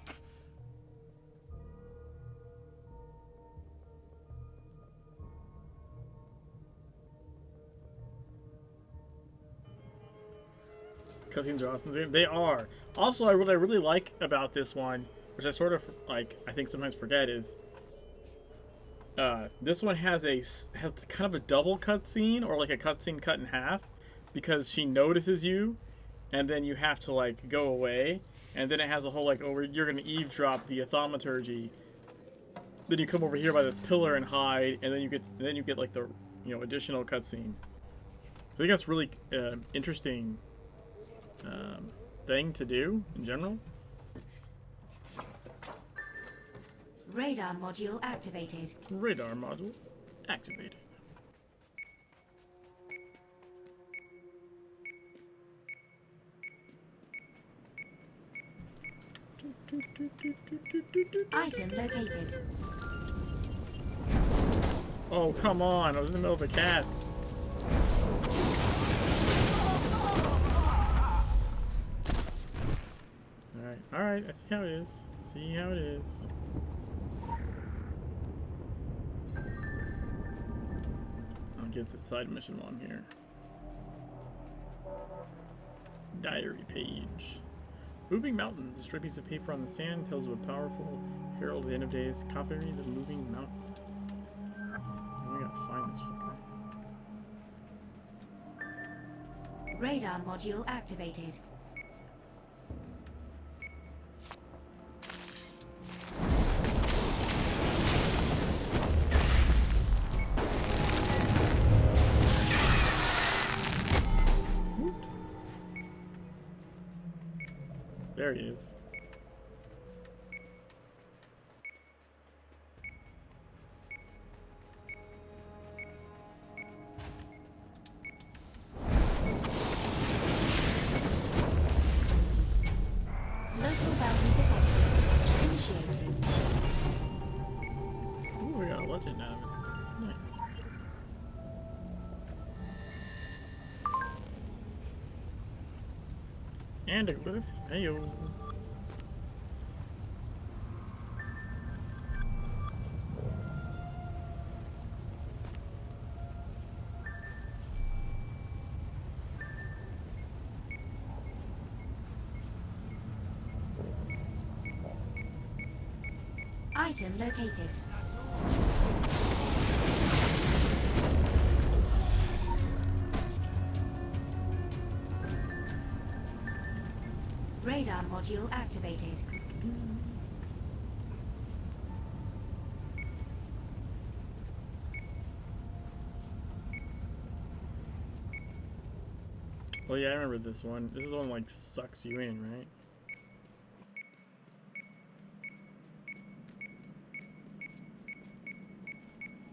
[SPEAKER 1] Cutscenes are awesome. They are. Also, what I really like about this one, which I sort of like, I think sometimes forget, is this one has kind of a double cutscene, or like a cutscene cut in half, because she notices you, and then you have to like go away, and then it has a whole like, oh, you're gonna eavesdrop the thaumaturgy. Then you come over here by this pillar and hide, and then you get like the additional cutscene. I think that's really interesting thing to do in general.
[SPEAKER 15] Radar module activated.
[SPEAKER 1] Radar module activated.
[SPEAKER 15] Item located.
[SPEAKER 1] Oh, come on. I was in the middle of a cast. Alright, I see how it is. See how it is. I'll get the side mission while I'm here. Diary page. Moving mountains. A stray piece of paper on the sand tells of a powerful herald of the end of days. Coffee, the moving mountain. We gotta find this fucker.
[SPEAKER 15] Radar module activated.
[SPEAKER 1] There he is.
[SPEAKER 15] Local bounty detected. Initiating.
[SPEAKER 1] Ooh, we got a legend out of it. Nice. And a glyph. Heyo.
[SPEAKER 15] Item located. Radar module activated.
[SPEAKER 1] Oh yeah, I remember this one. This is the one like sucks you in, right?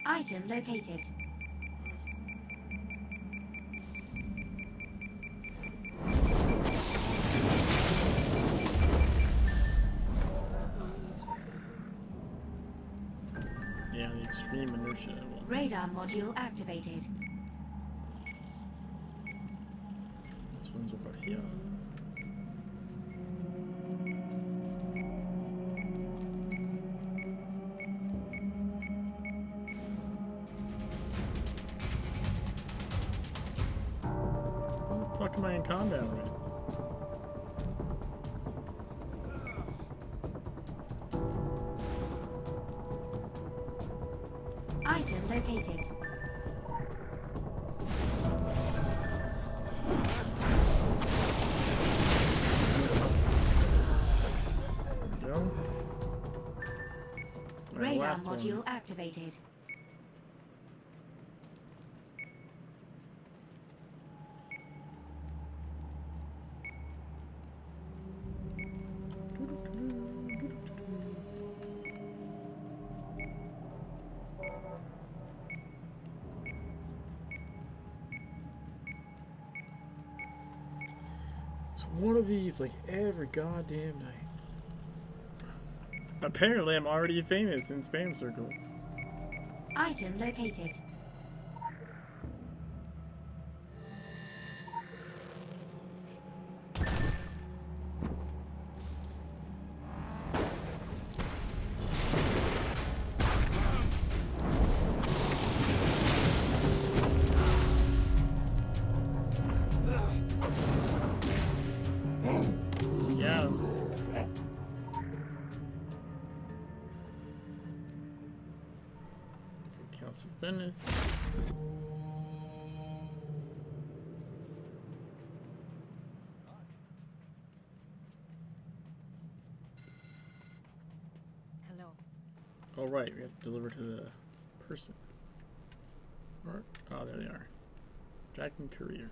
[SPEAKER 15] Item located.
[SPEAKER 1] Yeah, the extreme inertia one.
[SPEAKER 15] Radar module activated.
[SPEAKER 1] This one's over here. What the fuck am I in combat with?
[SPEAKER 15] Item located.
[SPEAKER 1] There we go. Alright,
[SPEAKER 15] Radar
[SPEAKER 1] last
[SPEAKER 15] module
[SPEAKER 1] one.
[SPEAKER 15] activated.
[SPEAKER 1] It's one of these like every goddamn night. Apparently, I'm already famous in spam circles.
[SPEAKER 15] Item located.
[SPEAKER 1] Yeah. Council Venice.
[SPEAKER 7] Hello.
[SPEAKER 1] Oh right, we have to deliver to the person. Or, oh, there they are. Dragon Courier.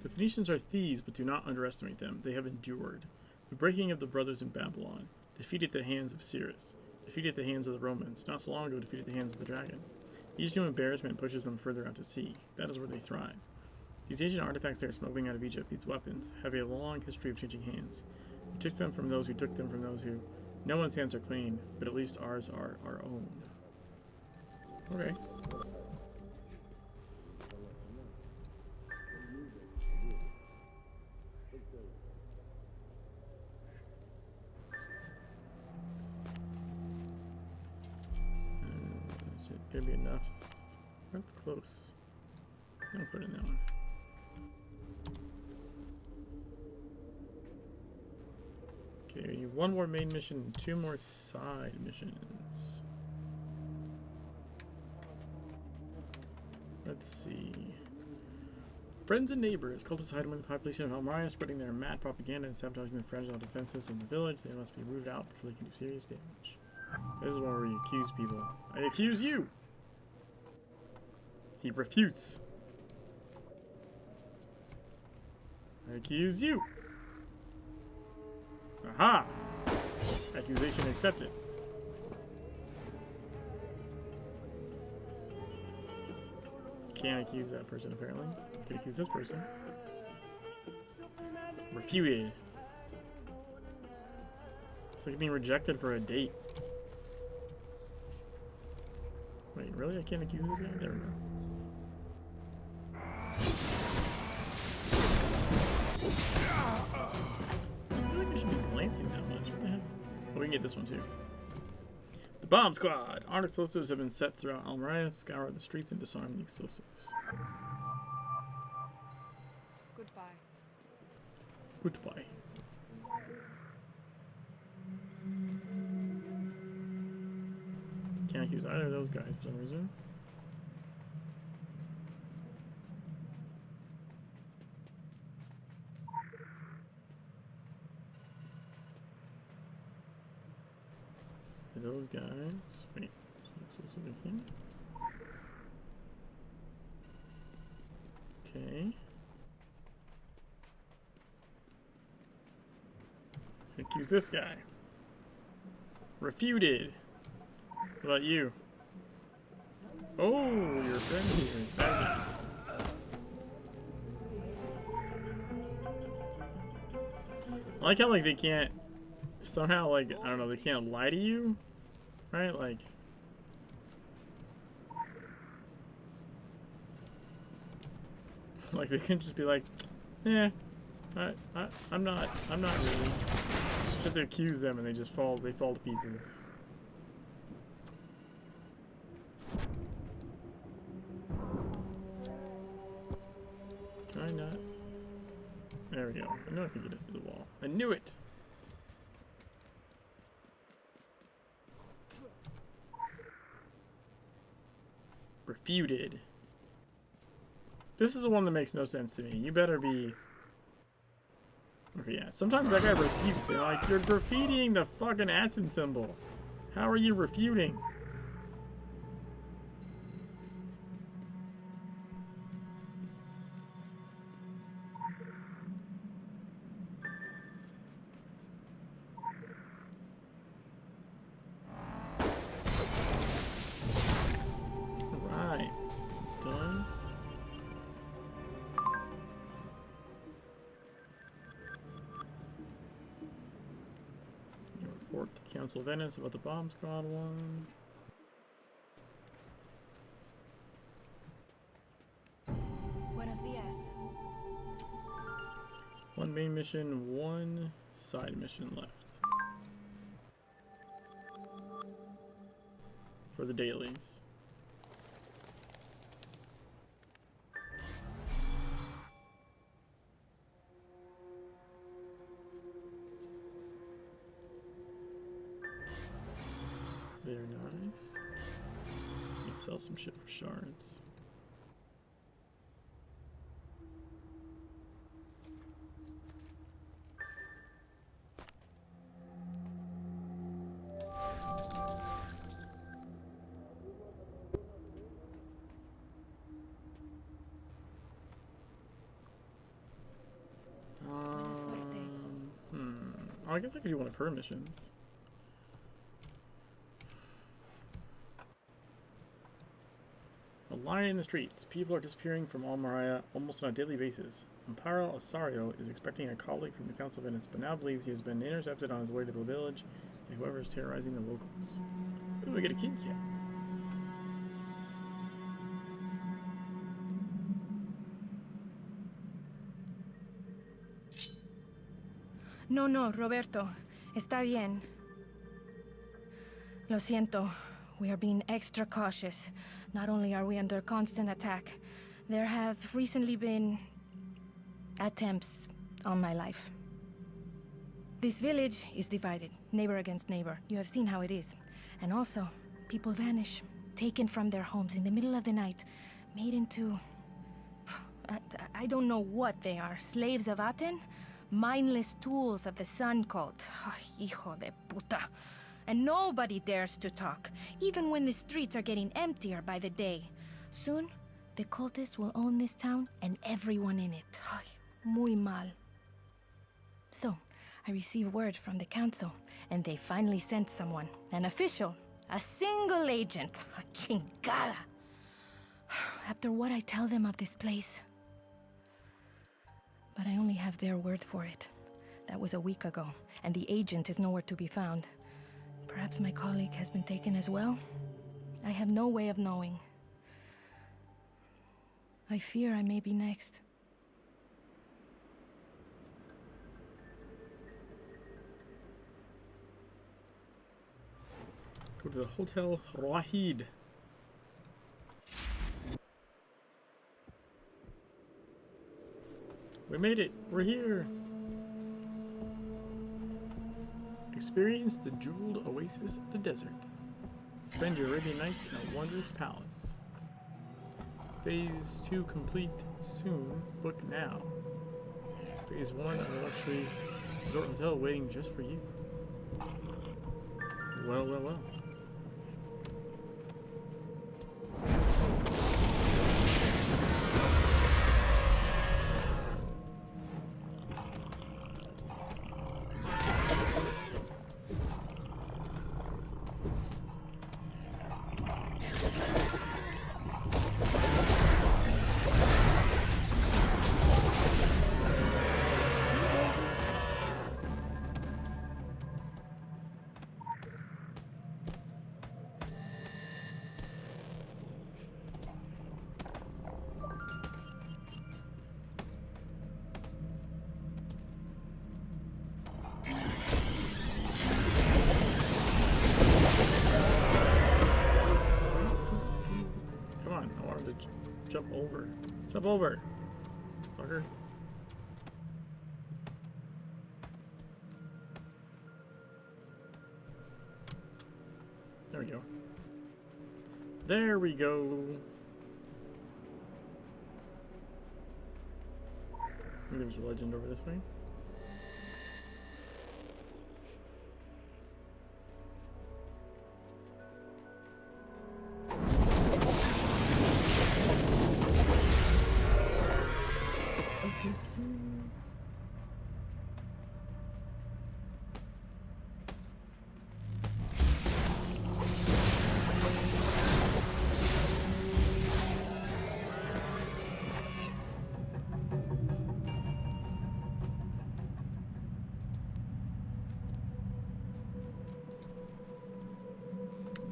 [SPEAKER 1] The Phoenicians are thieves, but do not underestimate them. They have endured. The breaking of the brothers in Babylon. Defeated the hands of Cyrus. Defeated the hands of the Romans. Not so long ago defeated the hands of the dragon. Each new embarrassment pushes them further out to sea. That is where they thrive. These ancient artifacts they are smuggling out of Egypt, these weapons, have a long history of changing hands. We took them from those who took them from those who... No one's hands are clean, but at least ours are our own. Okay. Is it gonna be enough? That's close. I'll put it in that one. Okay, we need one more main mission and 2 more side missions. Let's see. Friends and neighbors. Cultists hide among the population of Almaria, spreading their mad propaganda and sabotaging the fragile defenses of the village. They must be rooted out before they can do serious damage. This is one where you accuse people. I accuse you! He refutes. I accuse you. Aha! Accusation accepted. Can't accuse that person, apparently. Can accuse this person. Refuted. It's like being rejected for a date. Wait, really? I can't accuse this guy? There we go. I feel like I should be glancing that much. What the heck? Oh, we can get this one too. The Bomb Squad! Armed explosives have been set throughout Almaria. Scour the streets and disarm the explosives.
[SPEAKER 7] Goodbye.
[SPEAKER 1] Goodbye. Can't accuse either of those guys for some reason. Those guys. Wait, is this everything? Okay. Accuse this guy. Refuted. What about you? Oh, your friend here is back. I like how like they can't somehow like I don't know, they can't lie to you, right? Like they can just be like, yeah, I'm not really. Just to accuse them and they fall to pieces. Can I not? There we go. I knew I could get it through the wall. I knew it! Refuted. This is the one that makes no sense to me. You better be... Okay, yeah. Sometimes that guy refutes. And like, you're graffitiing the fucking Aten symbol. How are you refuting? Alright. It's done. Report to Council of Venice about the bomb squad one.
[SPEAKER 7] Buenos dias.
[SPEAKER 1] One main mission, one side mission left. For the dailies. Very nice. Can sell some shit for shards. Oh, I guess I could do one of her missions. A lion in the streets. People are disappearing from Almaria almost on a daily basis. Amparo Osario is expecting a colleague from the Council of Venice, but now believes he has been intercepted on his way to the village by whoever is terrorizing the locals. Ooh, we get a kitty cat.
[SPEAKER 7] No, Roberto. Está bien. Lo siento. We are being extra cautious. Not only are we under constant attack, there have recently been attempts on my life. This village is divided, neighbor against neighbor. You have seen how it is. And also, people vanish, taken from their homes in the middle of the night, made into... I don't know what they are. Slaves of Aten? Mindless tools of the Sun cult. Oh, hijo de puta. And nobody dares to talk, even when the streets are getting emptier by the day. Soon, the cultists will own this town and everyone in it. Ay, muy mal. So, I received word from the council, and they finally sent someone, an official, a single agent. A chingada. After what I tell them of this place. But I only have their word for it. That was a week ago, and the agent is nowhere to be found. Perhaps my colleague has been taken as well? I have no way of knowing. I fear I may be next.
[SPEAKER 1] Go to the Hotel Rawahid. We made it! We're here! Experience the jeweled oasis of the desert. Spend your Arabian nights in a wondrous palace. Phase 2 complete soon. Book now. Phase 1 of a luxury resort hotel waiting just for you. Well, well, well. Step over. Fucker. There we go. There we go. And there's a legend over this way.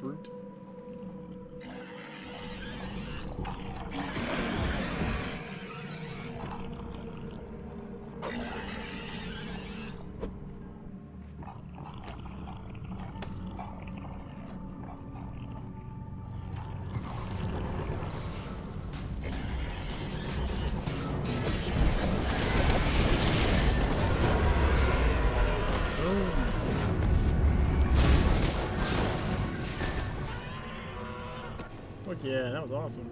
[SPEAKER 1] Brute. Fuck yeah, that was awesome.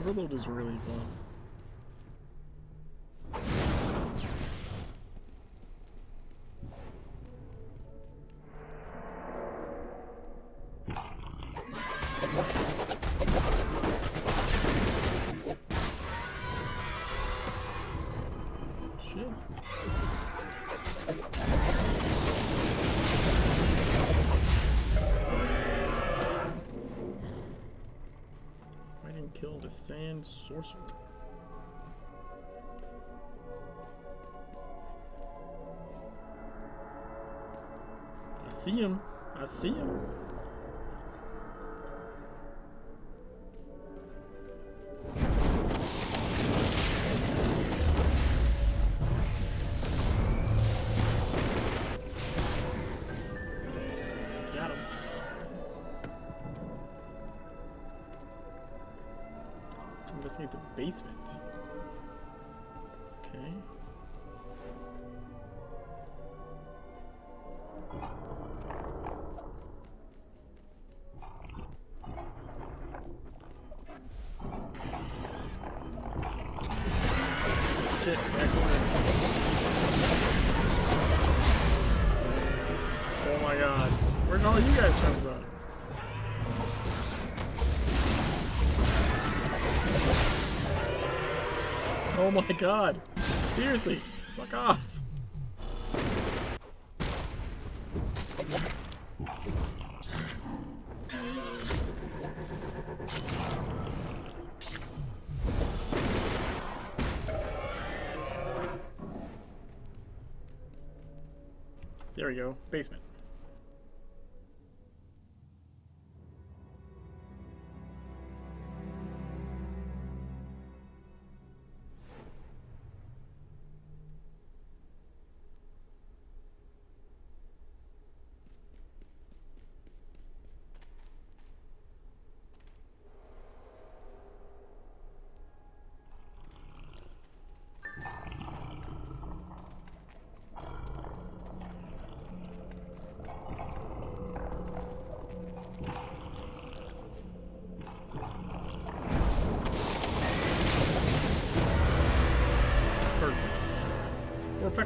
[SPEAKER 1] Overload is really fun. Shit. Find and kill the sand sorcerer. I see him. I see him. Got him. Investigate the basement. Okay. Shit, back corner. Oh my god. Where did all you guys come from? Oh my god. Seriously. Fuck off. There we go. Basement.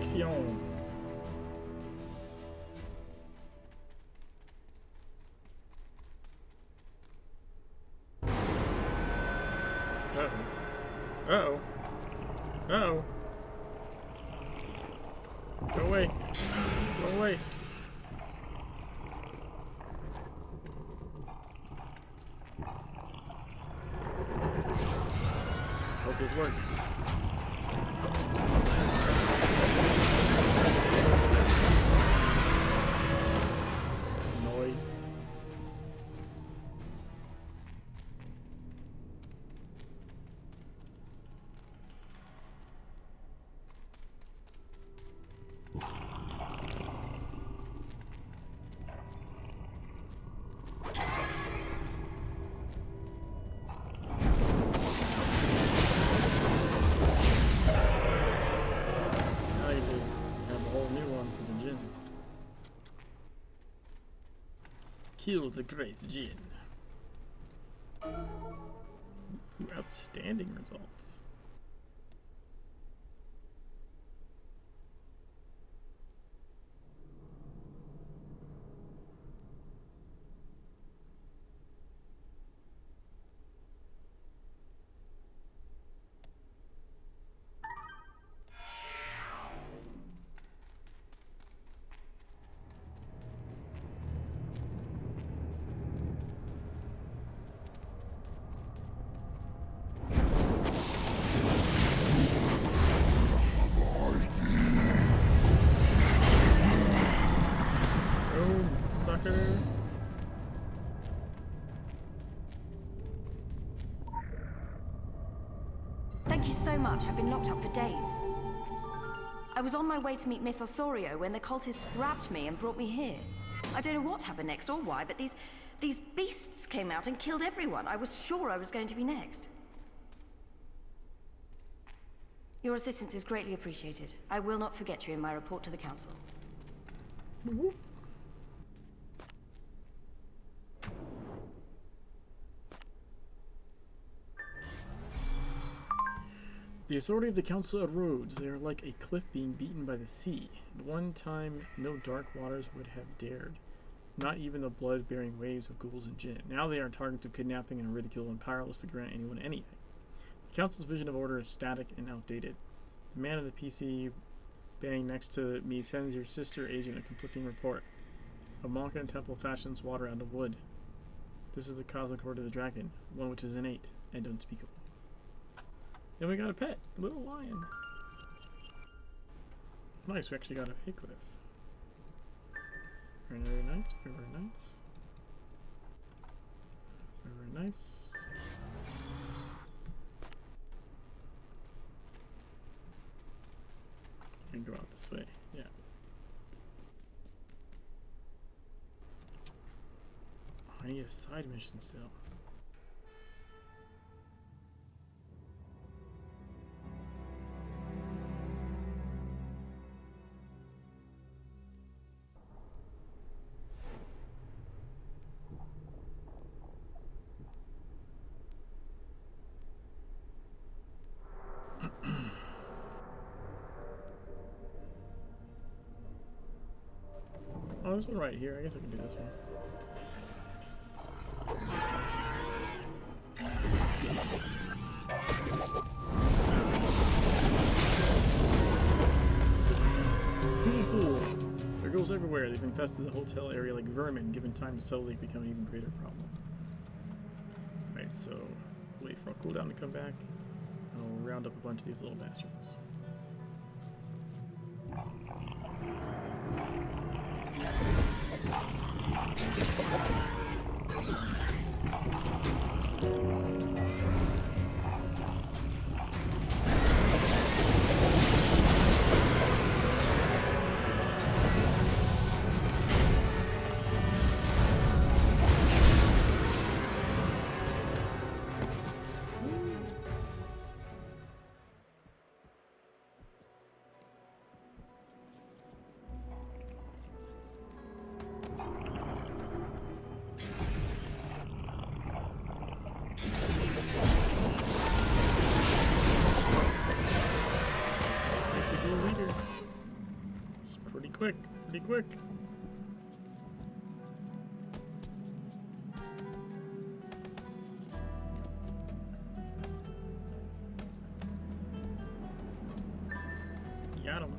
[SPEAKER 1] Perception. Uh-oh. Uh-oh. Uh-oh. Go away. Go away. Hope this works. Noise. Kill the great Jin. Ooh, outstanding results. Sucker.
[SPEAKER 15] Thank you so much. I've been locked up for days. I was on my way to meet Miss Osorio when the cultists grabbed me and brought me here. I don't know what happened next or why, but these beasts came out and killed everyone. I was sure I was going to be next. Your assistance is greatly appreciated. I will not forget you in my report to the council.
[SPEAKER 1] The authority of the Council erodes. They are like a cliff being beaten by the sea. At one time, no dark waters would have dared. Not even the blood-bearing waves of ghouls and jinn. Now they are targets of kidnapping and ridicule and powerless to grant anyone anything. The Council's vision of order is static and outdated. The man in the PC bang next to me sends your sister agent a conflicting report. A monk in a temple fashions water out of wood. This is the cosmic order of the dragon, one which is innate and unspeakable. Then we got a pet, a little lion. Nice, we actually got a hiccliff. Very, very nice, very, very nice. Very, very nice. We can go out this way, yeah. Oh, I need a side mission still. Oh, there's one right here. I guess I can do this one. Cool. There goes everywhere. They've infested the hotel area like vermin. Given time to settle, they become an even greater problem. Alright, so wait for a cooldown to come back. And I'll round up a bunch of these little bastards. Be quick. Got him.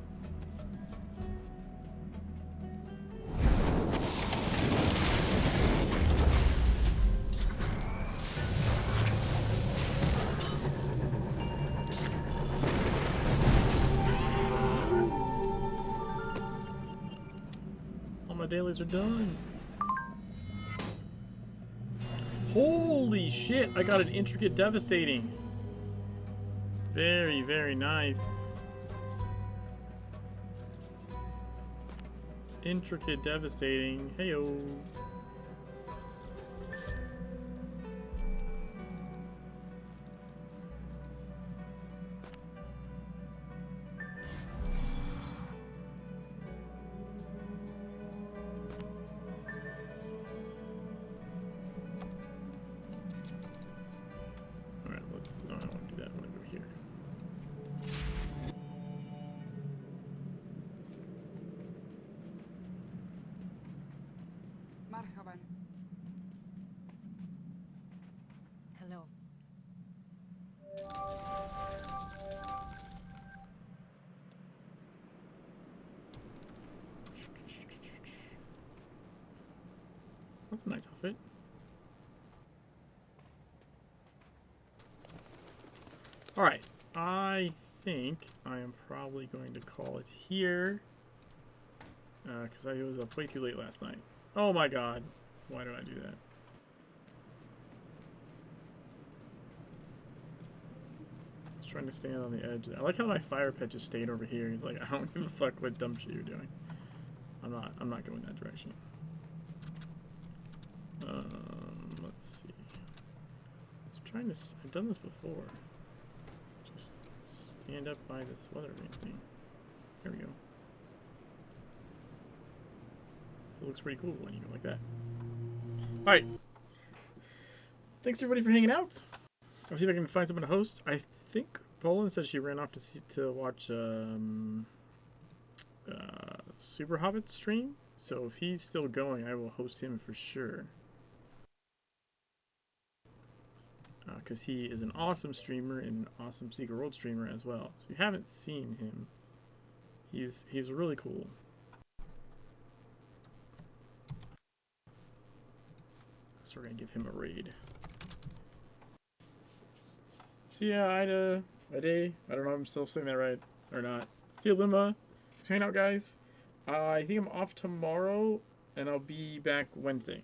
[SPEAKER 1] All my dailies are done. Holy shit, I got an intricate devastating. Very, very nice. Intricate devastating. Heyo. Alright, let's. No, I don't want to do that. I want to go here.
[SPEAKER 18] مرحبا.
[SPEAKER 2] Hello.
[SPEAKER 1] That's a nice outfit. Alright, I think I am probably going to call it here. Because I was up way too late last night. Oh my god. Why did I do that? I was trying to stand on the edge. I like how my fire pet just stayed over here. He's like, I don't give a fuck what dumb shit you're doing. I'm not going that direction. Let's see. I was trying to. I've done this before. Just stand up by this weather vane thing. There we go. It looks pretty cool when you go like that. Alright. Thanks everybody for hanging out. I'll see if I can find someone to host. I think Poland said she ran off to watch Super Hobbit stream. So if he's still going, I will host him for sure. Because he is an awesome streamer and an awesome Secret World streamer as well. So if you haven't seen him, he's really cool. So we're gonna give him a raid. See ya, Ida. Ida. I don't know if I'm still saying that right or not. See ya, Lima. Hang out, guys. I think I'm off tomorrow, and I'll be back Wednesday.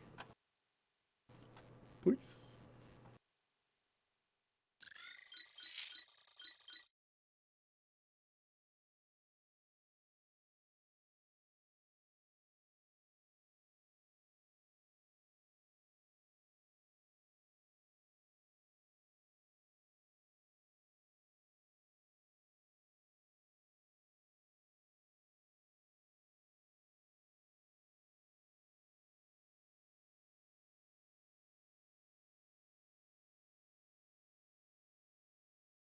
[SPEAKER 1] Peace.